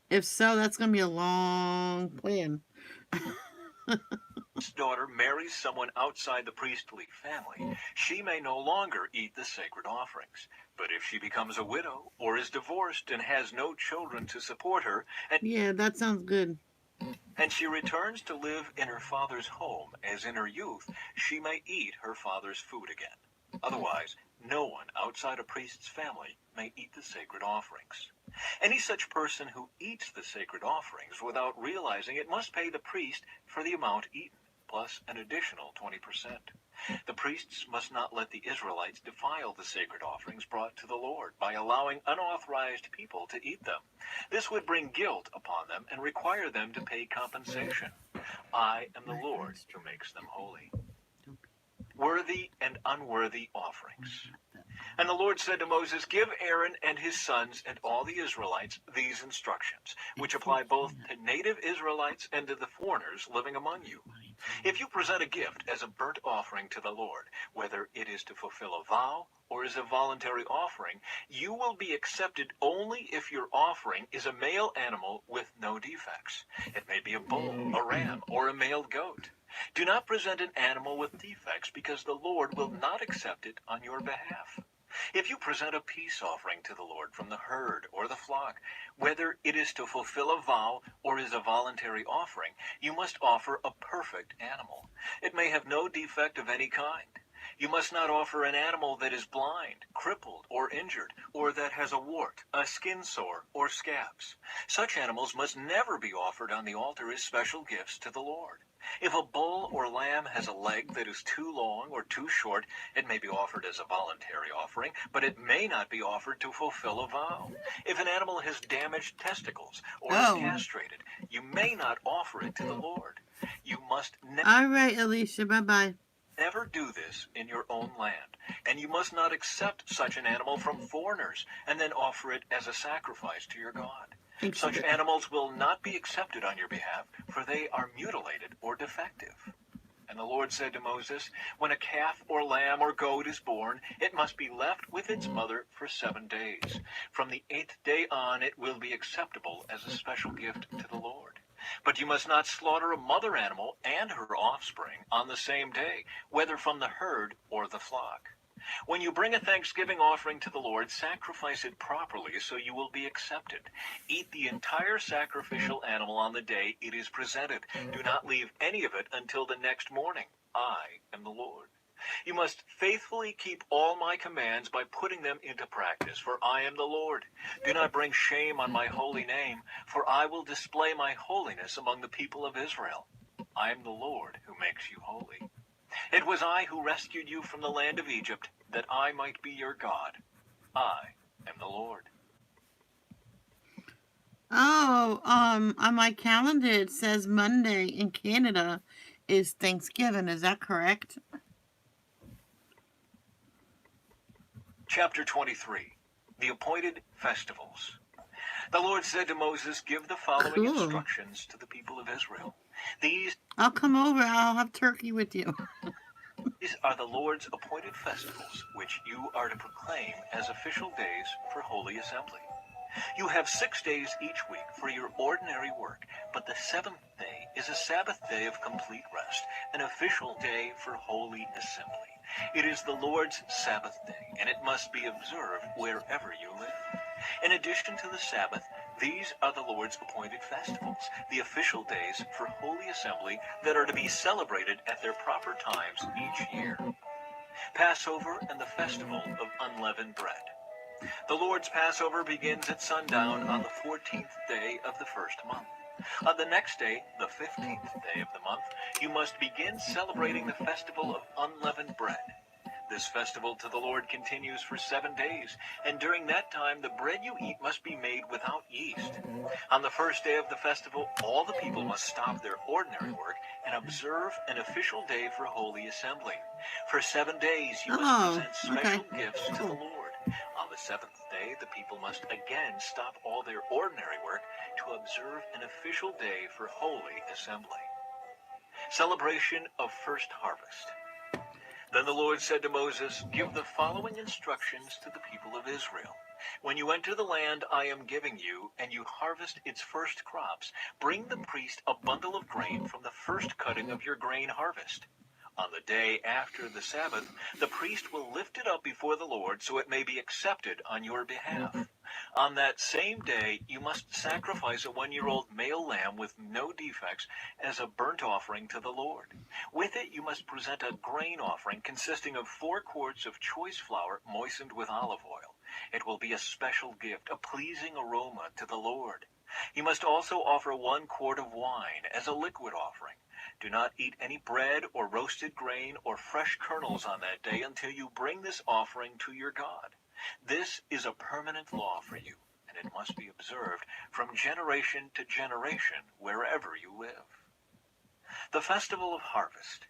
If so, that's gonna be a long plan. Daughter marries someone outside the priestly family, she may no longer eat the sacred offerings. But if she becomes a widow or is divorced and has no children to support her, Yeah, that sounds good. and she returns to live in her father's home as in her youth, she may eat her father's food again. Otherwise, no one outside a priest's family may eat the sacred offerings. Any such person who eats the sacred offerings without realizing it must pay the priest for the amount eaten, plus an additional 20%. The priests must not let the Israelites defile the sacred offerings brought to the Lord by allowing unauthorized people to eat them. This would bring guilt upon them and require them to pay compensation. I am the Lord who makes them holy. Worthy and unworthy offerings. And the Lord said to Moses, give Aaron and his sons and all the Israelites these instructions, which apply both to native Israelites and to the foreigners living among you. If you present a gift as a burnt offering to the Lord, whether it is to fulfill a vow or as a voluntary offering, you will be accepted only if your offering is a male animal with no defects. It may be a bull, a ram, or a male goat. Do not present an animal with defects, because the Lord will not accept it on your behalf. If you present a peace offering to the Lord from the herd or the flock, whether it is to fulfill a vow or is a voluntary offering, you must offer a perfect animal. It may have no defect of any kind. You must not offer an animal that is blind, crippled, or injured, or that has a wart, a skin sore, or scabs. Such animals must never be offered on the altar as special gifts to the Lord. If a bull or lamb has a leg that is too long or too short, it may be offered as a voluntary offering, but it may not be offered to fulfill a vow. If an animal has damaged testicles or is castrated, you may not offer it to the Lord. You must All right, Alicia, bye-bye. never do this in your own land, and you must not accept such an animal from foreigners and then offer it as a sacrifice to your God. Such animals will not be accepted on your behalf, for they are mutilated or defective. And the Lord said to Moses, when a calf or lamb or goat is born, it must be left with its mother for 7 days. From the 8th day on, it will be acceptable as a special gift to the Lord. But you must not slaughter a mother animal and her offspring on the same day, whether from the herd or the flock. When you bring a thanksgiving offering to the Lord, sacrifice it properly so you will be accepted. Eat the entire sacrificial animal on the day it is presented. Do not leave any of it until the next morning. I am the Lord. You must faithfully keep all my commands by putting them into practice, for I am the Lord. Do not bring shame on my holy name, for I will display my holiness among the people of Israel. I am the Lord who makes you holy. It was I who rescued you from the land of Egypt, that I might be your God. I am the Lord. Oh, on my calendar it says Monday in Canada is Thanksgiving. Is that correct? Chapter 23. The Appointed Festivals. The Lord said to Moses, give the following instructions to the people of Israel. I'll come over. I'll have turkey with you. These are the Lord's appointed festivals, which you are to proclaim as official days for Holy Assembly. You have 6 days each week for your ordinary work, but the 7th day is a Sabbath day of complete rest, an official day for Holy Assembly. It is the Lord's Sabbath day, and it must be observed wherever you live. In addition to the Sabbath, these are the Lord's appointed festivals, the official days for Holy Assembly that are to be celebrated at their proper times each year. Passover and the Festival of Unleavened Bread. The Lord's Passover begins at sundown on the 14th day of the first month. On the next day, the 15th day of the month, you must begin celebrating the Festival of Unleavened Bread. This festival to the Lord continues for 7 days, and during that time the bread you eat must be made without yeast. On the first day of the festival, all the people must stop their ordinary work and observe an official day for Holy Assembly. For 7 days you must present special gifts to the Lord. On the 7th day, the people must again stop all their ordinary work to observe an official day for Holy Assembly. Celebration of First Harvest. Then the Lord said to Moses, "Give the following instructions to the people of Israel. When you enter the land I am giving you, and you harvest its first crops, bring the priest a bundle of grain from the first cutting of your grain harvest. On the day after the Sabbath, the priest will lift it up before the Lord so it may be accepted on your behalf. On that same day, you must sacrifice a 1-year-old male lamb with no defects as a burnt offering to the Lord. With it, you must present a grain offering consisting of 4 quarts of choice flour moistened with olive oil. It will be a special gift, a pleasing aroma to the Lord. You must also offer 1 quart of wine as a liquid offering. Do not eat any bread or roasted grain or fresh kernels on that day until you bring this offering to your God. This is a permanent law for you, and it must be observed from generation to generation wherever you live." The Festival of Harvest.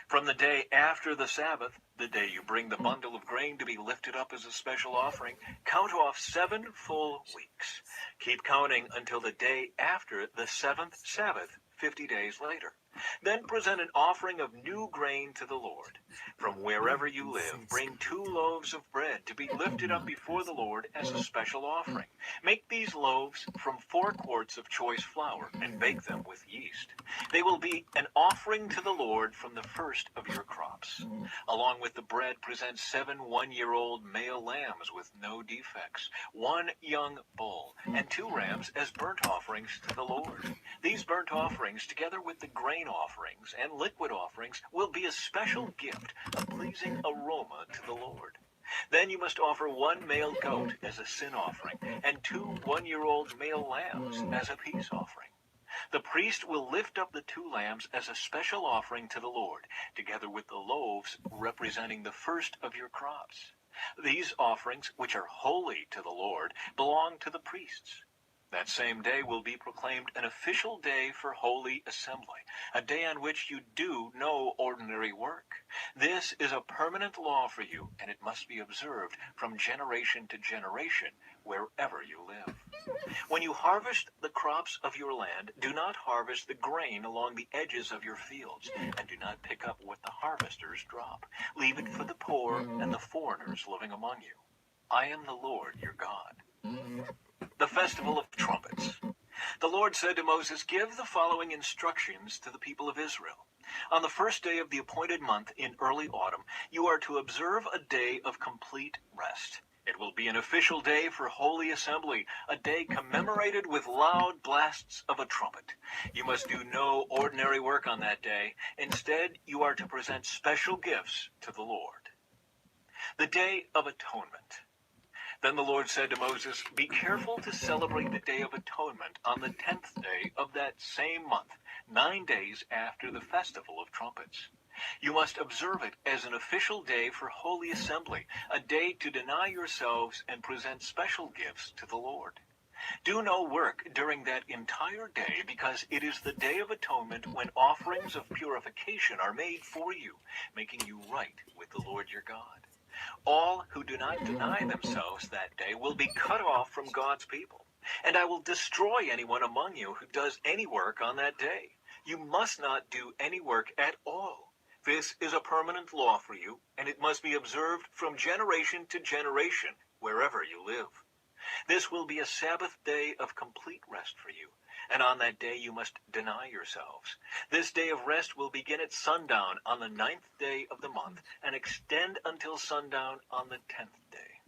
From the day after the Sabbath, the day you bring the bundle of grain to be lifted up as a special offering, count off 7 full weeks. Keep counting until the day after the 7th Sabbath, 50 days later. Then present an offering of new grain to the Lord. From wherever you live, bring 2 loaves of bread to be lifted up before the Lord as a special offering. Make these loaves from 4 quarts of choice flour and bake them with yeast. They will be an offering to the Lord from the first of your crops. Along with the bread, present 7 1-year-old male lambs with no defects, 1 young bull, and 2 rams as burnt offerings to the Lord. These burnt offerings, together with the grain offerings and liquid offerings, will be a special gift, a pleasing aroma to the Lord. Then you must offer 1 male goat as a sin offering, and 2 1-year-old male lambs as a peace offering. The priest will lift up the 2 lambs as a special offering to the Lord, together with the loaves representing the first of your crops. These offerings, which are holy to the Lord, belong to the priests. That same day will be proclaimed an official day for holy assembly, a day on which you do no ordinary work. This is a permanent law for you, and it must be observed from generation to generation, wherever you live. When you harvest the crops of your land, do not harvest the grain along the edges of your fields, and do not pick up what the harvesters drop. Leave it for the poor and the foreigners living among you. I am the Lord your God. The Festival of Trumpets. The Lord said to Moses, "Give the following instructions to the people of Israel. On the first day of the appointed month in early autumn, you are to observe a day of complete rest. It will be an official day for holy assembly, a day commemorated with loud blasts of a trumpet. You must do no ordinary work on that day. Instead, you are to present special gifts to the Lord." The Day of Atonement. Then the Lord said to Moses, "Be careful to celebrate the Day of Atonement on the 10th day of that same month, 9 days after the Festival of Trumpets. You must observe it as an official day for holy assembly, a day to deny yourselves and present special gifts to the Lord. Do no work during that entire day, because it is the Day of Atonement when offerings of purification are made for you, making you right with the Lord your God. All who do not deny themselves that day will be cut off from God's people, and I will destroy anyone among you who does any work on that day. You must not do any work at all. This is a permanent law for you, and it must be observed from generation to generation, wherever you live. This will be a Sabbath day of complete rest for you, and on that day you must deny yourselves. This day of rest will begin at sundown on the 9th day of the month and extend until sundown on the 10th day.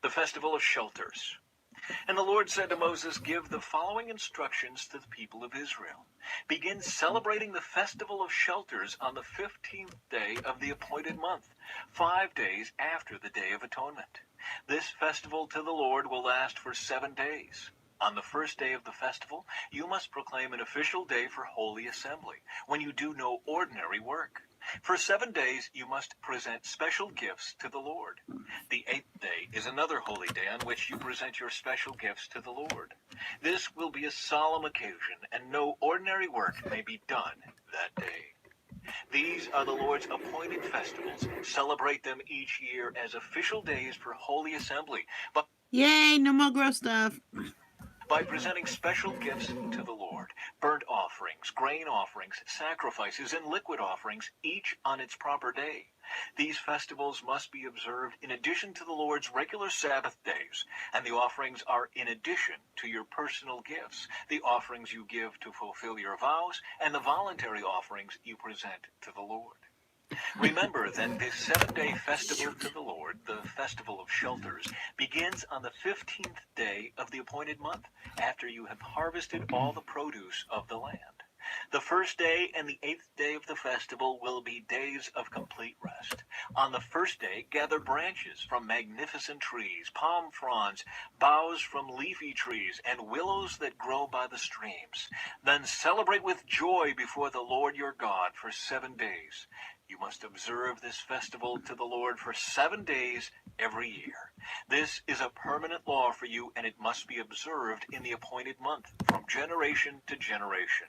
The Festival of Shelters. And the Lord said to Moses, "Give the following instructions to the people of Israel. Begin celebrating the Festival of Shelters on the 15th day of the appointed month, 5 days after the Day of Atonement. This festival to the Lord will last for 7 days. On the first day of the festival, you must proclaim an official day for holy assembly, when you do no ordinary work. For 7 days you must present special gifts to the Lord. The 8th day is another holy day on which you present your special gifts to the Lord. This will be a solemn occasion, and no ordinary work may be done that day. These are the Lord's appointed festivals. Celebrate them each year as official days for holy assembly, but Yay, no more gross stuff. by presenting special gifts to the Lord, burnt offerings, grain grain offerings, sacrifices, and liquid offerings, each on its proper day. These festivals must be observed in addition to the Lord's regular Sabbath days, and the offerings are in addition to your personal gifts, the offerings you give to fulfill your vows, and the voluntary offerings you present to the Lord. Remember that this 7-day festival to the Lord, the Festival of Shelters, begins on the 15th day of the appointed month, after you have harvested all the produce of the land. The first day and the 8th day of the festival will be days of complete rest. On the first day, gather branches from magnificent trees, palm fronds, boughs from leafy trees, and willows that grow by the streams. Then celebrate with joy before the Lord your God for 7 days. You must observe this festival to the Lord for 7 days every year. This is a permanent law for you, and it must be observed in the appointed month, from generation to generation.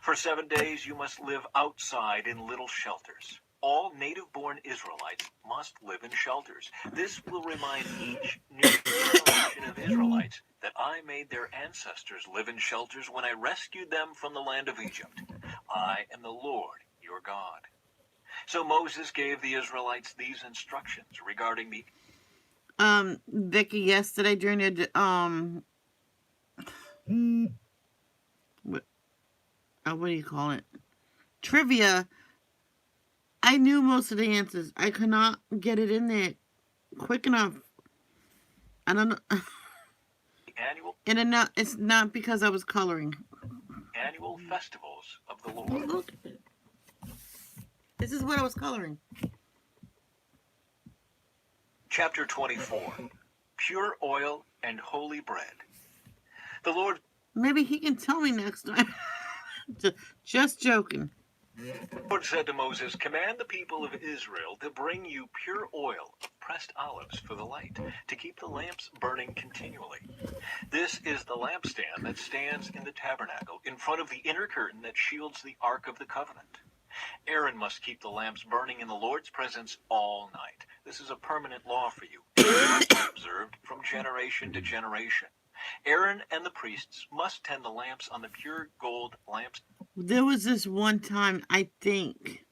For 7 days you must live outside in little shelters. All native-born Israelites must live in shelters. This will remind each new generation of Israelites that I made their ancestors live in shelters when I rescued them from the land of Egypt. I am the Lord, your God. So Moses gave the Israelites these instructions regarding the... Vicky, yesterday during the, what do you call it? Trivia, I knew most of the answers. I could not get it in there quick enough. I don't know. annual It's not because I was coloring. annual festivals of the Lord. Look. This is what I was coloring. Chapter 24. Pure oil and holy bread. The Lord Maybe he can tell me next time. Just joking. said to Moses, command the people of Israel to bring you pure oil of pressed olives for the light, to keep the lamps burning continually. This is the lampstand that stands in the tabernacle, in front of the inner curtain that shields the Ark of the Covenant. Aaron must keep the lamps burning in the Lord's presence all night. This is a permanent law for you, observed from generation to generation. Aaron and the priests must tend the lamps on the pure gold lamps. There was this one time, I think,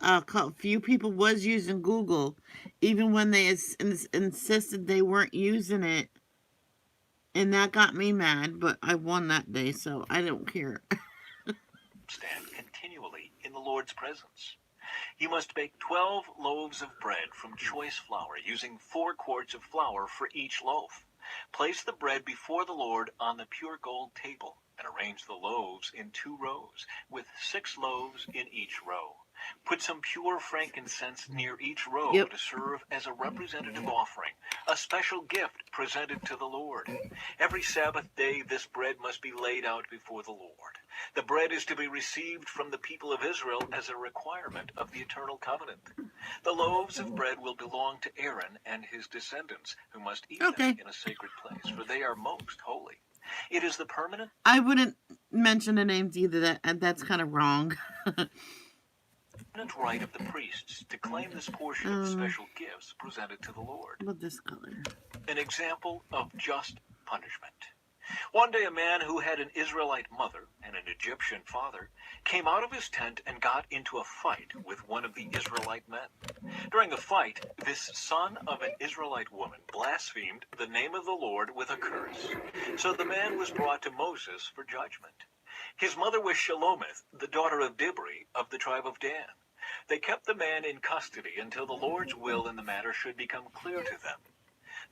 a few people was using Google, even when they insisted they weren't using it. And that got me mad, but I won that day, so I don't care. Stand continually in the Lord's presence. You must bake 12 loaves of bread from choice flour, using 4 quarts of flour for each loaf. Place the bread before the Lord on the pure gold table, and arrange the loaves in 2 rows, with 6 loaves in each row. Put some pure frankincense near each row to serve as a representative offering, a special gift presented to the Lord. Every Sabbath day this bread must be laid out before the Lord. The bread is to be received from the people of Israel as a requirement of the eternal covenant. The loaves of bread will belong to Aaron and his descendants, who must eat them in a sacred place, for they are most holy. It is the permanent... I wouldn't mention the names either. That's kind of wrong. right of the priests to claim this portion of special gifts presented to the Lord. What this color? An example of just punishment. One day a man who had an Israelite mother and an Egyptian father came out of his tent and got into a fight with one of the Israelite men. During the fight, this son of an Israelite woman blasphemed the name of the Lord with a curse. So the man was brought to Moses for judgment. His mother was Shelomith, the daughter of Dibri of the tribe of Dan. They kept the man in custody until the Lord's will in the matter should become clear to them.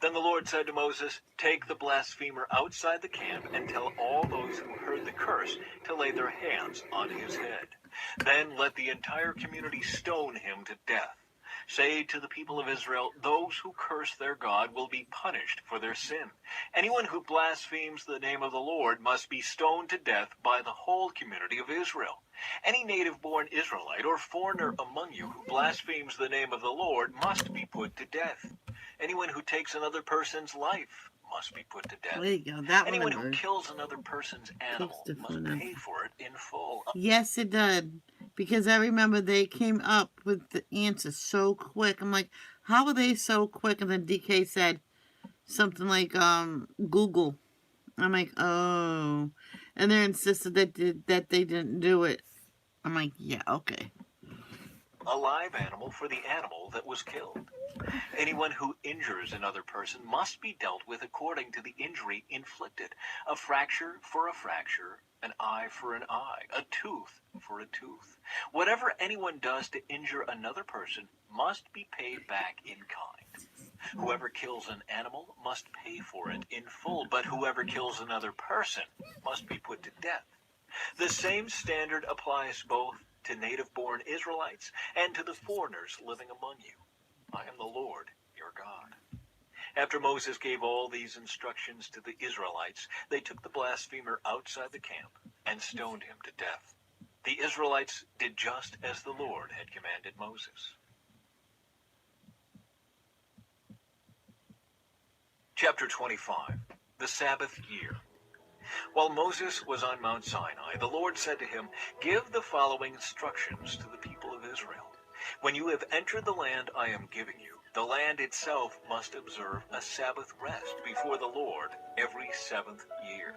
Then the Lord said to Moses, take the blasphemer outside the camp and tell all those who heard the curse to lay their hands on his head. Then let the entire community stone him to death. Say to the people of Israel, those who curse their God will be punished for their sin. Anyone who blasphemes the name of the Lord must be stoned to death by the whole community of Israel. Any native-born Israelite or foreigner among you who blasphemes the name of the Lord must be put to death. Anyone who takes another person's life must be put to death. There you go. That Anyone one who kills another person's animal must pay for it in full. Yes, it did. Because I remember they came up with the answer so quick. I'm like, how are they so quick? And then DK said something like Google. I'm like, oh. and they're insisted that they didn't do it. I'm like, yeah, okay. A live animal for the animal that was killed. Anyone who injures another person must be dealt with according to the injury inflicted. A fracture for a fracture, an eye for an eye, a tooth for a tooth. Whatever anyone does to injure another person must be paid back in kind. Whoever kills an animal must pay for it in full, but whoever kills another person must be put to death. The same standard applies both to native-born Israelites and to the foreigners living among you. I am the Lord, your God. After Moses gave all these instructions to the Israelites, they took the blasphemer outside the camp and stoned him to death. The Israelites did just as the Lord had commanded Moses. Chapter 25, the Sabbath Year. While Moses was on Mount Sinai, the Lord said to him, "Give the following instructions to the people of Israel. When you have entered the land I am giving you, the land itself must observe a Sabbath rest before the Lord every seventh year.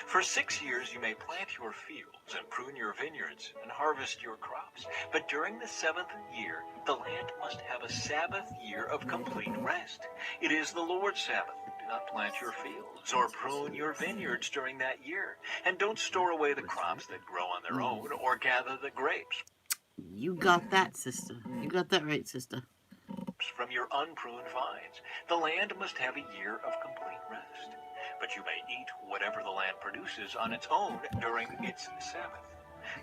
For 6 years you may plant your fields and prune your vineyards and harvest your crops. But during the seventh year, the land must have a Sabbath year of complete rest. It is the Lord's Sabbath. Do not plant your fields or prune your vineyards during that year. And don't store away the crops that grow on their own or gather the grapes You got that, sister. You got that right, sister. from your unpruned vines. The land must have a year of complete rest. But you may eat whatever the land produces on its own during its Sabbath.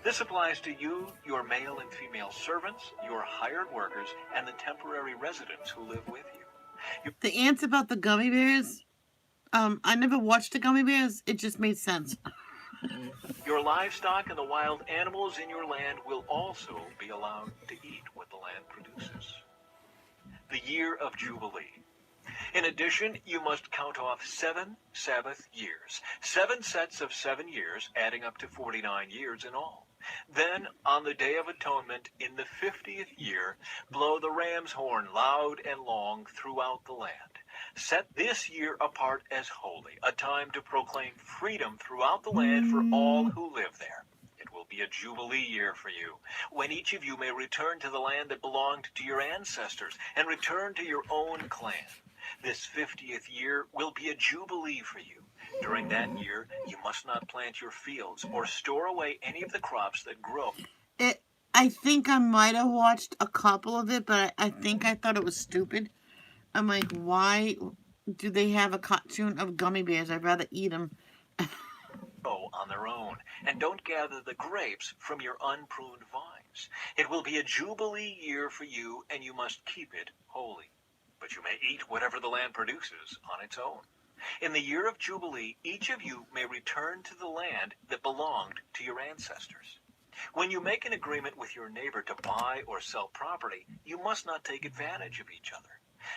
This applies to you, your male and female servants, your hired workers, and the temporary residents who live with you. The ants about the gummy bears. I never watched the gummy bears. It just made sense. Your livestock and the wild animals in your land will also be allowed to eat what the land produces. The year of Jubilee. In addition, you must count off 7 Sabbath years, 7 sets of 7 years, adding up to 49 years in all. Then, on the Day of Atonement, in the 50th year, blow the ram's horn loud and long throughout the land. Set this year apart as holy, a time to proclaim freedom throughout the land for all who live there. It will be a Jubilee year for you, when each of you may return to the land that belonged to your ancestors and return to your own clan. This 50th year will be a Jubilee for you. During that year, you must not plant your fields or store away any of the crops that grow. I think I might have watched a couple of it, but I think I thought it was stupid. I'm like, why do they have a cartoon of gummy bears? I'd rather eat them. On their own, and don't gather the grapes from your unpruned vines. It will be a Jubilee year for you, and you must keep it holy. But you may eat whatever the land produces on its own. In the year of Jubilee, each of you may return to the land that belonged to your ancestors. When you make an agreement with your neighbor to buy or sell property, you must not take advantage of each other.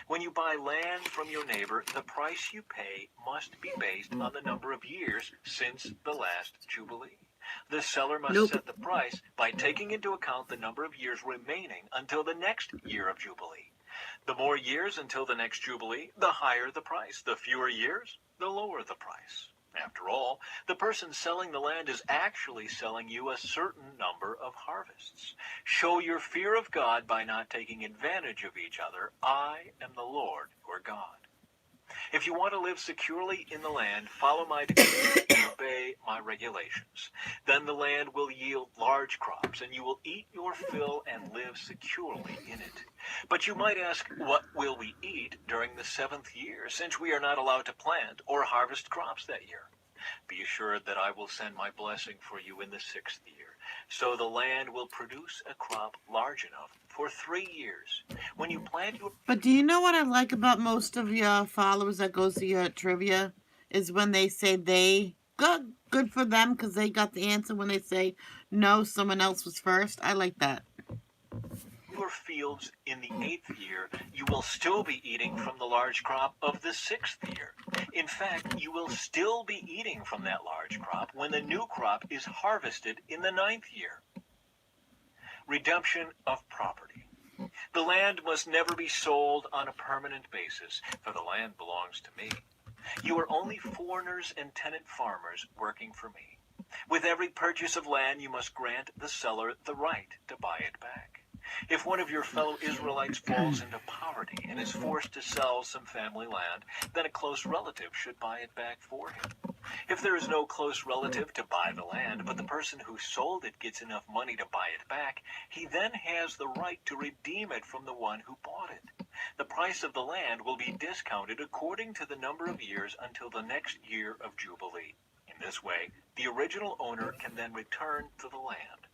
When you buy land from your neighbor, the price you pay must be based on the number of years since the last Jubilee. The seller must set the price by taking into account the number of years remaining until the next year of Jubilee. The more years until the next Jubilee, the higher the price. The fewer years, the lower the price. After all, the person selling the land is actually selling you a certain number of harvests. Show your fear of God by not taking advantage of each other. I am the Lord, your God. If you want to live securely in the land, follow my decrees and obey my regulations. Then the land will yield large crops, and you will eat your fill and live securely in it. But you might ask, what will we eat during the 7th year, since we are not allowed to plant or harvest crops that year? Be assured that I will send my blessing for you in the 6th year. So the land will produce a crop large enough for 3 years. When you plant your... But do you know what I like about most of your followers that goes to your trivia? Is when they say they... Good for them, because they got the answer. When they say, no, someone else was first. I like that. Your fields in the 8th year, you will still be eating from the large crop of the 6th year. In fact, you will still be eating from that large crop when the new crop is harvested in the 9th year. Redemption of property. The land must never be sold on a permanent basis, for the land belongs to me. You are only foreigners and tenant farmers working for me. With every purchase of land, you must grant the seller the right to buy it back. If one of your fellow Israelites falls into poverty and is forced to sell some family land, then a close relative should buy it back for him. If there is no close relative to buy the land, but the person who sold it gets enough money to buy it back, he then has the right to redeem it from the one who bought it. The price of the land will be discounted according to the number of years until the next year of Jubilee. In this way, the original owner can then return to the land.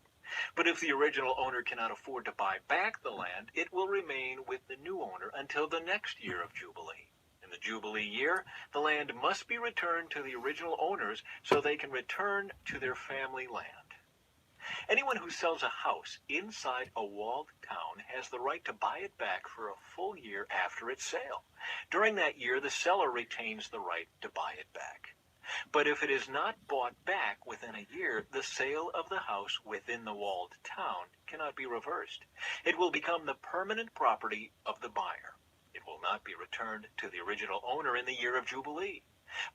But if the original owner cannot afford to buy back the land, it will remain with the new owner until the next year of Jubilee. In the Jubilee year, the land must be returned to the original owners so they can return to their family land. Anyone who sells a house inside a walled town has the right to buy it back for a full year after its sale. During that year, the seller retains the right to buy it back. But if it is not bought back within a year, the sale of the house within the walled town cannot be reversed. It will become the permanent property of the buyer. It will not be returned to the original owner in the year of Jubilee.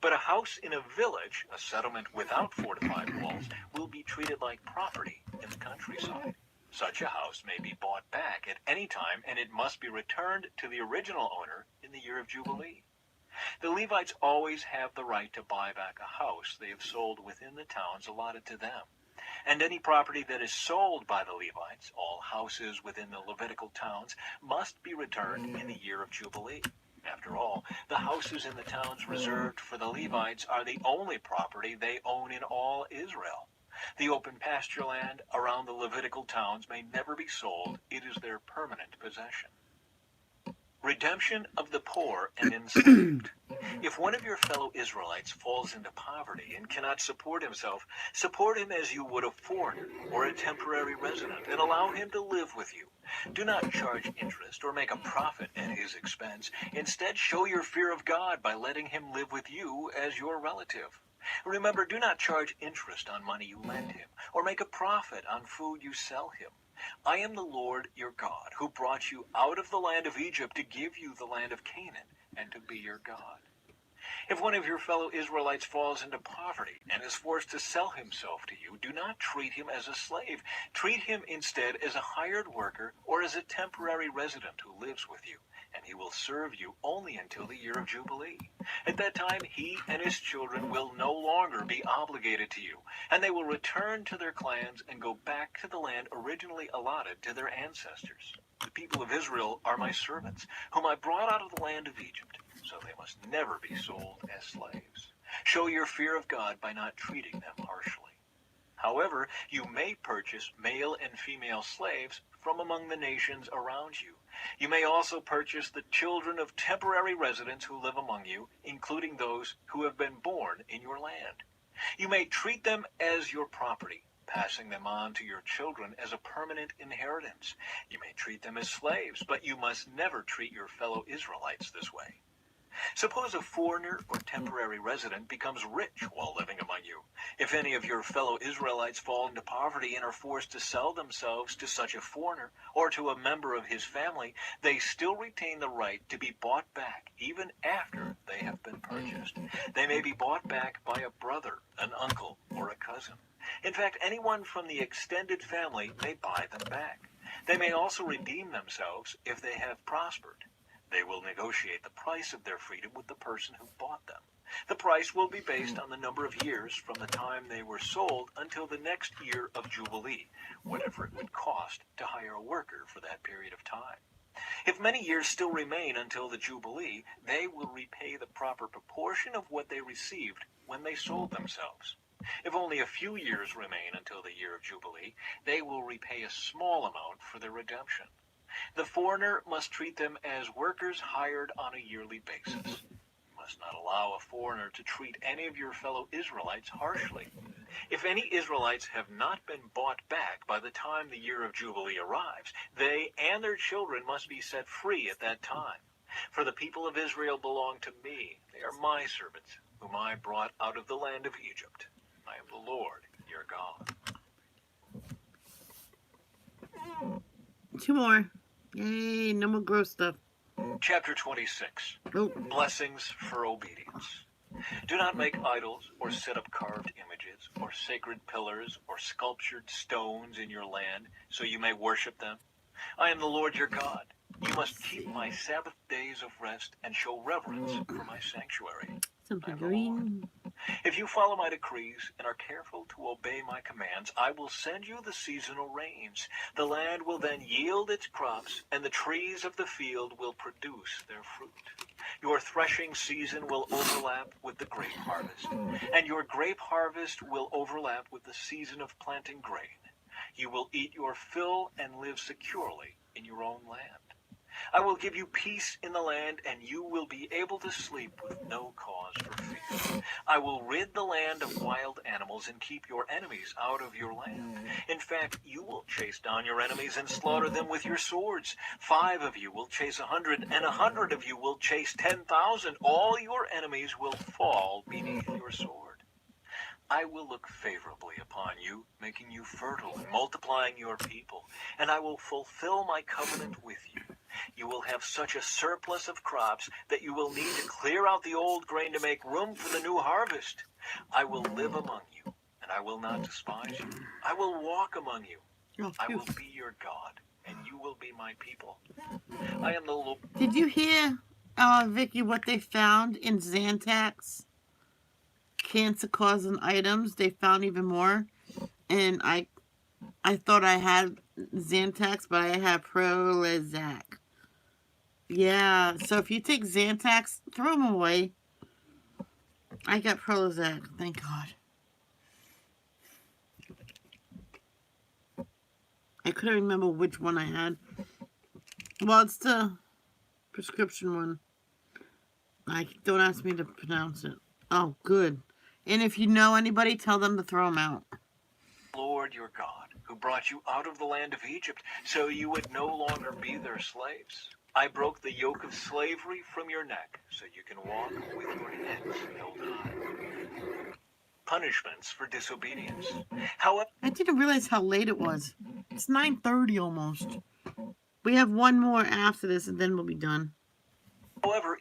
But a house in a village, a settlement without fortified walls, will be treated like property in the countryside. Such a house may be bought back at any time, and it must be returned to the original owner in the year of Jubilee. The Levites always have the right to buy back a house they have sold within the towns allotted to them. And any property that is sold by the Levites, all houses within the Levitical towns, must be returned in the year of Jubilee. After all, the houses in the towns reserved for the Levites are the only property they own in all Israel. The open pasture land around the Levitical towns may never be sold. It is their permanent possession. Redemption of the poor and enslaved. If one of your fellow Israelites falls into poverty and cannot support himself, support him as you would a foreigner or a temporary resident, and allow him to live with you. Do not charge interest or make a profit at his expense. Instead, show your fear of God by letting him live with you as your relative. Remember, do not charge interest on money you lend him, or make a profit on food you sell him. I am the Lord your God, who brought you out of the land of Egypt to give you the land of Canaan and to be your God. If one of your fellow Israelites falls into poverty and is forced to sell himself to you, do not treat him as a slave. Treat him instead as a hired worker or as a temporary resident who lives with you, and he will serve you only until the year of Jubilee. At that time, he and his children will no longer be obligated to you, and they will return to their clans and go back to the land originally allotted to their ancestors. The people of Israel are my servants, whom I brought out of the land of Egypt, so they must never be sold as slaves. Show your fear of God by not treating them harshly. However, you may purchase male and female slaves from among the nations around you. You may also purchase the children of temporary residents who live among you, including those who have been born in your land. You may treat them as your property, passing them on to your children as a permanent inheritance. You may treat them as slaves, but you must never treat your fellow Israelites this way. Suppose a foreigner or temporary resident becomes rich while living among you. If any of your fellow Israelites fall into poverty and are forced to sell themselves to such a foreigner or to a member of his family, they still retain the right to be bought back even after they have been purchased. They may be bought back by a brother, an uncle, or a cousin. In fact, anyone from the extended family may buy them back. They may also redeem themselves if they have prospered. They will negotiate the price of their freedom with the person who bought them. The price will be based on the number of years from the time they were sold until the next year of Jubilee, whatever it would cost to hire a worker for that period of time. If many years still remain until the Jubilee, they will repay the proper proportion of what they received when they sold themselves. If only a few years remain until the year of Jubilee, they will repay a small amount for their redemption. The foreigner must treat them as workers hired on a yearly basis. You must not allow a foreigner to treat any of your fellow Israelites harshly. If any Israelites have not been bought back by the time the year of Jubilee arrives, they and their children must be set free at that time. For the people of Israel belong to me. They are my servants, whom I brought out of the land of Egypt. I am the Lord, your God. 2 more. Yay, no more gross stuff. Chapter 26. Oh. Blessings for obedience. Do not make idols or set up carved images or sacred pillars or sculptured stones in your land, so you may worship them? I am the Lord your God. You must keep my Sabbath days of rest and show reverence for my sanctuary. Something I am the Lord. green. If you follow my decrees and are careful to obey my commands, I will send you the seasonal rains. The land will then yield its crops, and the trees of the field will produce their fruit. Your threshing season will overlap with the grape harvest, and your grape harvest will overlap with the season of planting grain. You will eat your fill and live securely in your own land. I will give you peace in the land, and you will be able to sleep with no cause for fear. I will rid the land of wild animals and keep your enemies out of your land. In fact, you will chase down your enemies and slaughter them with your swords. 5 of you will chase 100, and 100 of you will chase 10,000. All your enemies will fall beneath your sword. I will look favorably upon you, making you fertile and multiplying your people, and I will fulfill my covenant with you. You will have such a surplus of crops that you will need to clear out the old grain to make room for the new harvest. I will live among you, and I will not despise you. I will walk among you. Oh, I phew. will be your God, and you will be my people. I am the Lord. Did you hear, Vicky, what they found in Zantac? Cancer-causing items. They found even more. And I thought I had Zantac, but I have Prozac. Yeah, so if you take Zantac, throw them away. I got Prozac, thank God. I couldn't remember which one I had. Well, it's the prescription one. Don't ask me to pronounce it. Oh, good. And if you know anybody, tell them to throw them out. Lord your God, who brought you out of the land of Egypt, so you would no longer be their slaves. I broke the yoke of slavery from your neck, so you can walk with your heads held high. Punishments for disobedience. However, I didn't realize how late it was. It's 9:30 almost. We have one more after this, and then we'll be done.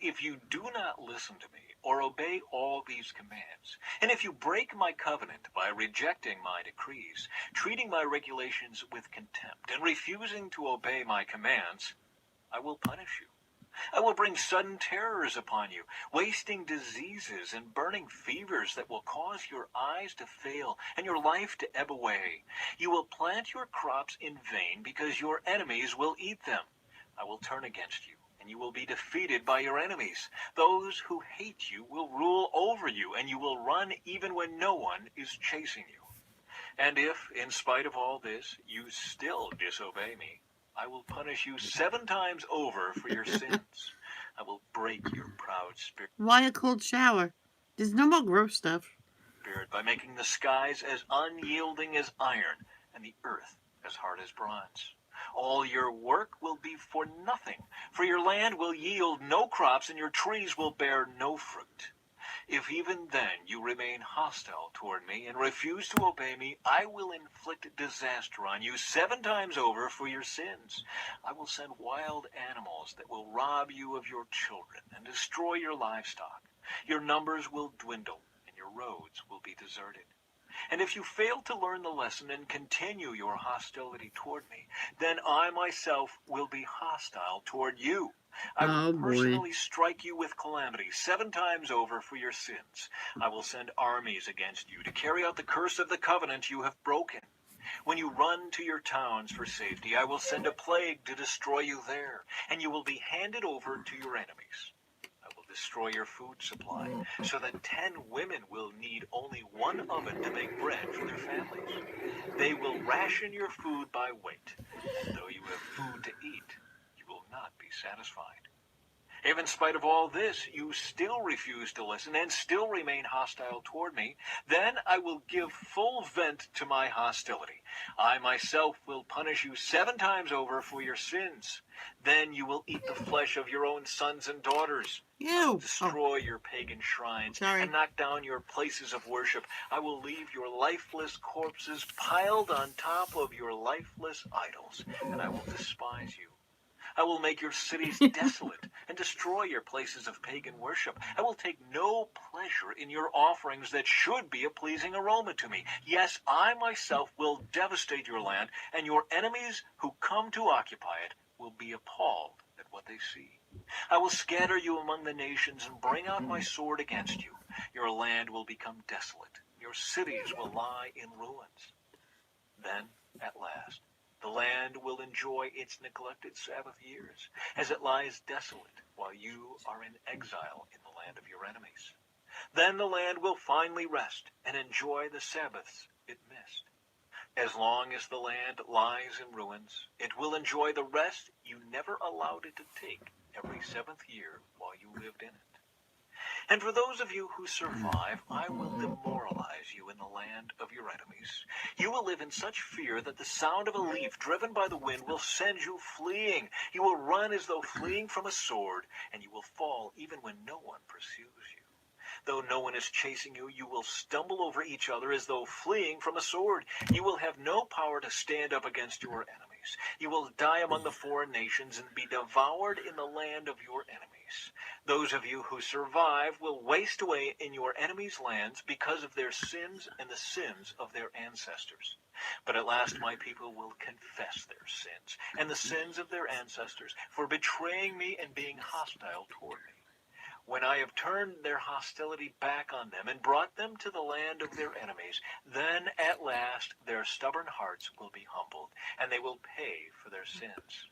if you do not listen to me or obey all these commands, and if you break my covenant by rejecting my decrees, treating my regulations with contempt, and refusing to obey my commands, I will punish you. I will bring sudden terrors upon you, wasting diseases and burning fevers that will cause your eyes to fail and your life to ebb away. You will plant your crops in vain because your enemies will eat them. I will turn against you, and you will be defeated by your enemies. Those who hate you will rule over you, and you will run even when no one is chasing you. And if, in spite of all this, you still disobey me, I will punish you 7 times over for your sins. I will break your proud spirit Why a cold shower? There's no more gross stuff. by making the skies as unyielding as iron and the earth as hard as bronze. All your work will be for nothing, for your land will yield no crops and your trees will bear no fruit. If even then you remain hostile toward me and refuse to obey me, I will inflict disaster on you 7 times over for your sins. I will send wild animals that will rob you of your children and destroy your livestock. Your numbers will dwindle and your roads will be deserted. And if you fail to learn the lesson and continue your hostility toward me, then I myself will be hostile toward you. I will personally strike you with calamity 7 times over for your sins. I will send armies against you to carry out the curse of the covenant you have broken. When you run to your towns for safety, I will send a plague to destroy you there, and you will be handed over to your enemies. I will destroy your food supply, so that 10 women will need only 1 oven to make bread for their families. They will ration your food by weight, and though you have food to eat, you will not be satisfied. If in spite of all this you still refuse to listen and still remain hostile toward me, then I will give full vent to my hostility. I myself will punish you 7 times over for your sins. Then you will eat the flesh of your own sons and daughters. I will destroy your pagan shrines and knock down your places of worship. I will leave your lifeless corpses piled on top of your lifeless idols, and I will despise you. I will make your cities desolate and destroy your places of pagan worship. I will take no pleasure in your offerings that should be a pleasing aroma to me. Yes, I myself will devastate your land, and your enemies who come to occupy it will be appalled at what they see. I will scatter you among the nations and bring out my sword against you. Your land will become desolate. Your cities will lie in ruins. Then, at last, the land will enjoy its neglected Sabbath years, as it lies desolate while you are in exile in the land of your enemies. Then the land will finally rest and enjoy the Sabbaths it missed. As long as the land lies in ruins, it will enjoy the rest you never allowed it to take every seventh year while you lived in it. And for those of you who survive, I will demoralize you in the land of your enemies. You will live in such fear that the sound of a leaf driven by the wind will send you fleeing. You will run as though fleeing from a sword, and you will fall even when no one pursues you. Though no one is chasing you, you will stumble over each other as though fleeing from a sword. You will have no power to stand up against your enemies. You will die among the foreign nations and be devoured in the land of your enemies. Those of you who survive will waste away in your enemies' lands because of their sins and the sins of their ancestors. But at last my people will confess their sins and the sins of their ancestors for betraying me and being hostile toward me. When I have turned their hostility back on them and brought them to the land of their enemies, then at last their stubborn hearts will be humbled, and they will pay for their sins.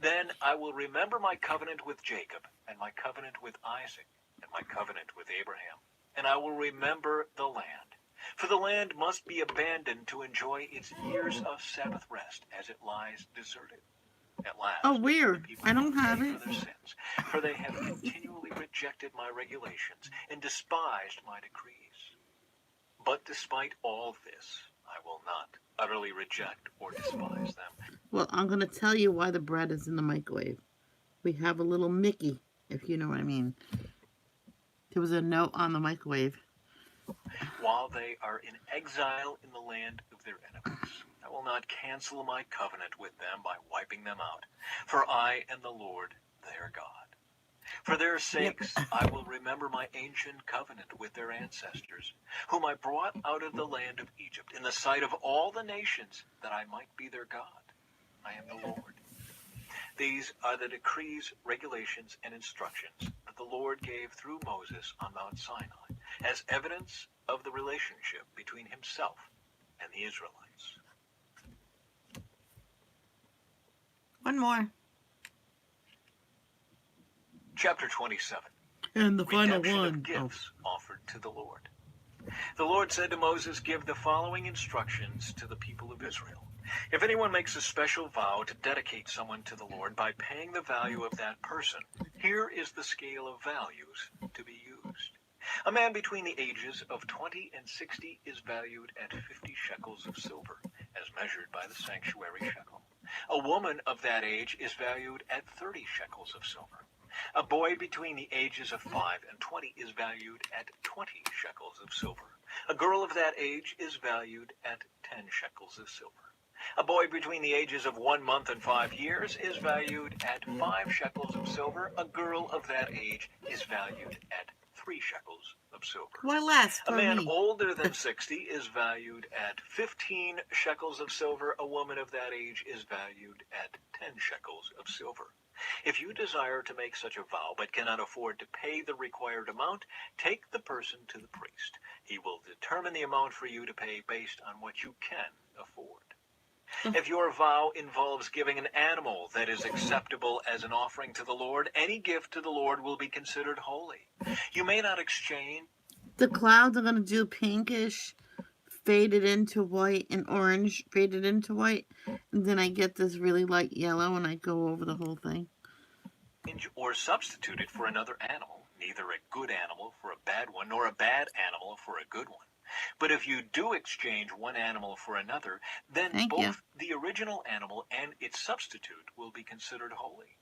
Then I will remember my covenant with Jacob, and my covenant with Isaac, and my covenant with Abraham, and I will remember the land. For the land must be abandoned to enjoy its years of Sabbath rest as it lies deserted. At last, Oh, the weird. people I will don't have pay it. for their sins, for they have continually rejected my regulations and despised my decrees. But despite all this, I will not utterly reject or despise them. Well, I'm going to tell you why the bread is in the microwave. We have a little Mickey, if you know what I mean. There was a note on the microwave. While they are in exile in the land of their enemies, I will not cancel my covenant with them by wiping them out, for I am the Lord, their God. For their sakes, I will remember my ancient covenant with their ancestors, whom I brought out of the land of Egypt in the sight of all the nations, that I might be their God. I am the Lord. These are the decrees, regulations, and instructions that the Lord gave through Moses on Mount Sinai, as evidence of the relationship between himself and the Israelites. One more. Chapter 27. And the final Redemption one. of gifts offered to the Lord. The Lord said to Moses, "Give the following instructions to the people of Israel. If anyone makes a special vow to dedicate someone to the Lord by paying the value of that person, here is the scale of values to be used. A man between the ages of 20 and 60 is valued at 50 shekels of silver, as measured by the sanctuary shekel. A woman of that age is valued at 30 shekels of silver. A boy between the ages of 5 and 20 is valued at 20 shekels of silver. A girl of that age is valued at 10 shekels of silver. A boy between the ages of 1 month and 5 years is valued at 5 shekels of silver. A girl of that age is valued at 3 shekels of silver. Why last A for man me? older than 60 is valued at 15 shekels of silver. A woman of that age is valued at 10 shekels of silver. If you desire to make such a vow but cannot afford to pay the required amount, take the person to the priest. He will determine the amount for you to pay based on what you can afford. If your vow involves giving an animal that is acceptable as an offering to the Lord, any gift to the Lord will be considered holy. You may not exchange. The clouds are going to do pinkish, faded into white, and orange, faded into white. And then I get this really light yellow and I go over the whole thing. Or substitute it for another animal, neither a good animal for a bad one, nor a bad animal for a good one. But if you do exchange one animal for another, then both the original animal and its substitute will be considered holy.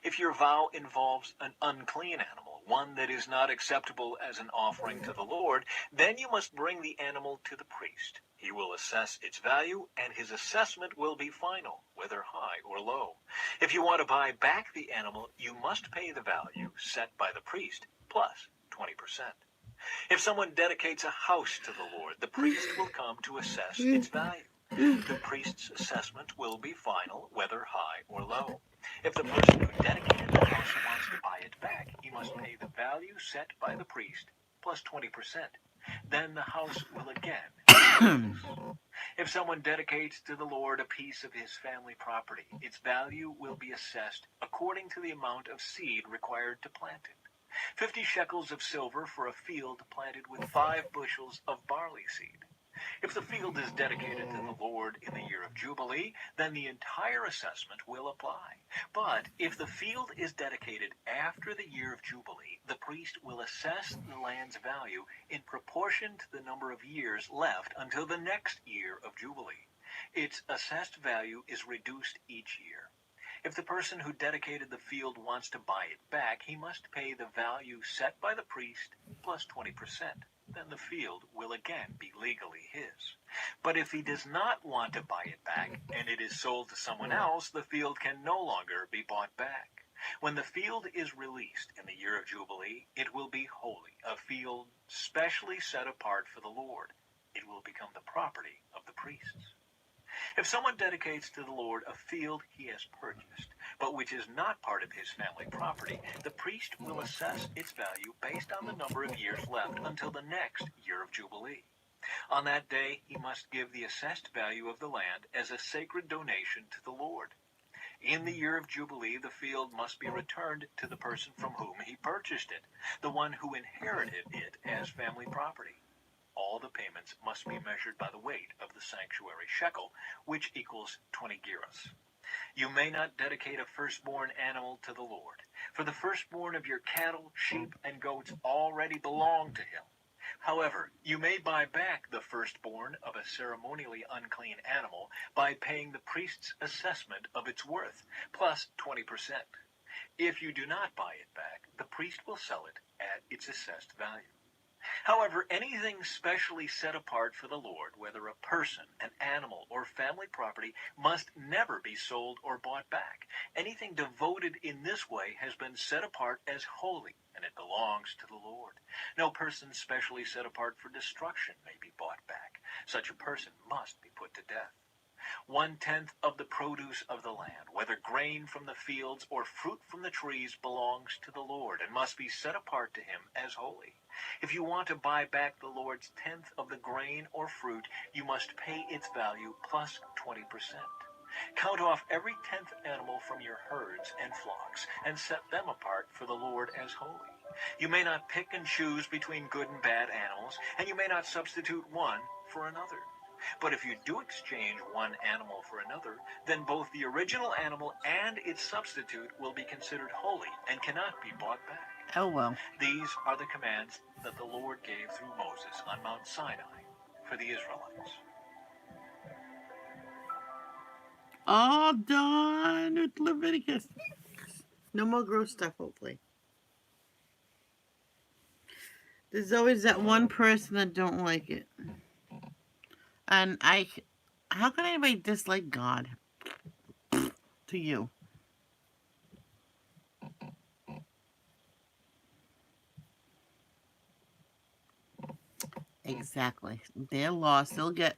If your vow involves an unclean animal, one that is not acceptable as an offering to the Lord, then you must bring the animal to the priest. He will assess its value, and his assessment will be final, whether high or low. If you want to buy back the animal, you must pay the value set by the priest, plus 20%. If someone dedicates a house to the Lord, the priest will come to assess its value. The priest's assessment will be final, whether high or low. If the person who dedicated the house wants to buy it back, he must pay the value set by the priest, plus 20%. Then the house will again be his. If someone dedicates to the Lord a piece of his family property, its value will be assessed according to the amount of seed required to plant it. 50 shekels of silver for a field planted with 5 bushels of barley seed. If the field is dedicated to the Lord in the year of Jubilee, then the entire assessment will apply. But if the field is dedicated after the year of Jubilee, the priest will assess the land's value in proportion to the number of years left until the next year of Jubilee. Its assessed value is reduced each year. If the person who dedicated the field wants to buy it back, he must pay the value set by the priest plus 20%. Then the field will again be legally his. But if he does not want to buy it back and it is sold to someone else, the field can no longer be bought back. When the field is released in the year of Jubilee, it will be holy, a field specially set apart for the Lord. It will become the property of the priests. If someone dedicates to the Lord a field he has purchased, but which is not part of his family property, the priest will assess its value based on the number of years left until the next year of Jubilee. On that day, he must give the assessed value of the land as a sacred donation to the Lord. In the year of Jubilee, the field must be returned to the person from whom he purchased it, the one who inherited it as family property. All the payments must be measured by the weight of the sanctuary shekel, which equals 20 gerahs. You may not dedicate a firstborn animal to the Lord, for the firstborn of your cattle, sheep, and goats already belong to him. However, you may buy back the firstborn of a ceremonially unclean animal by paying the priest's assessment of its worth, plus 20%. If you do not buy it back, the priest will sell it at its assessed value. However, anything specially set apart for the Lord, whether a person, an animal, or family property, must never be sold or bought back. Anything devoted in this way has been set apart as holy, and it belongs to the Lord. No person specially set apart for destruction may be bought back. Such a person must be put to death. 1/10 of the produce of the land, whether grain from the fields or fruit from the trees, belongs to the Lord and must be set apart to him as holy. If you want to buy back the Lord's 10th of the grain or fruit, you must pay its value plus 20%. Count off every 10th animal from your herds and flocks and set them apart for the Lord as holy. You may not pick and choose between good and bad animals, and you may not substitute one for another. But if you do exchange one animal for another, then both the original animal and its substitute will be considered holy and cannot be bought back. Oh, well. These are the commands that the Lord gave through Moses on Mount Sinai for the Israelites. All done with Leviticus. No more gross stuff, hopefully. There's always that one person that don't like it. And how can anybody dislike God? To you. Exactly. They're lost. They'll get,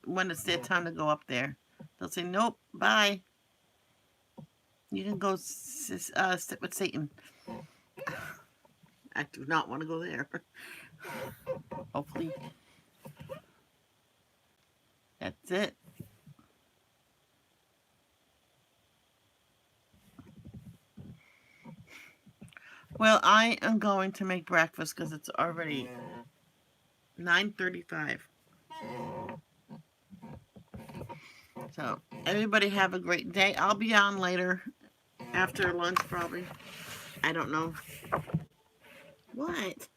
when it's their time to go up there, they'll say, nope, bye. You can go sit with Satan. I do not want to go there. Hopefully. That's it. Well, I am going to make breakfast because it's already 9:35. So, everybody have a great day. I'll be on later. After lunch, probably. I don't know. What?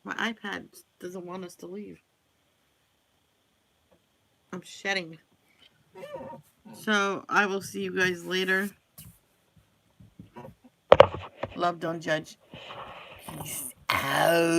My iPad doesn't want us to leave. I'm shedding. So, I will see you guys later. Love, don't judge. Peace out.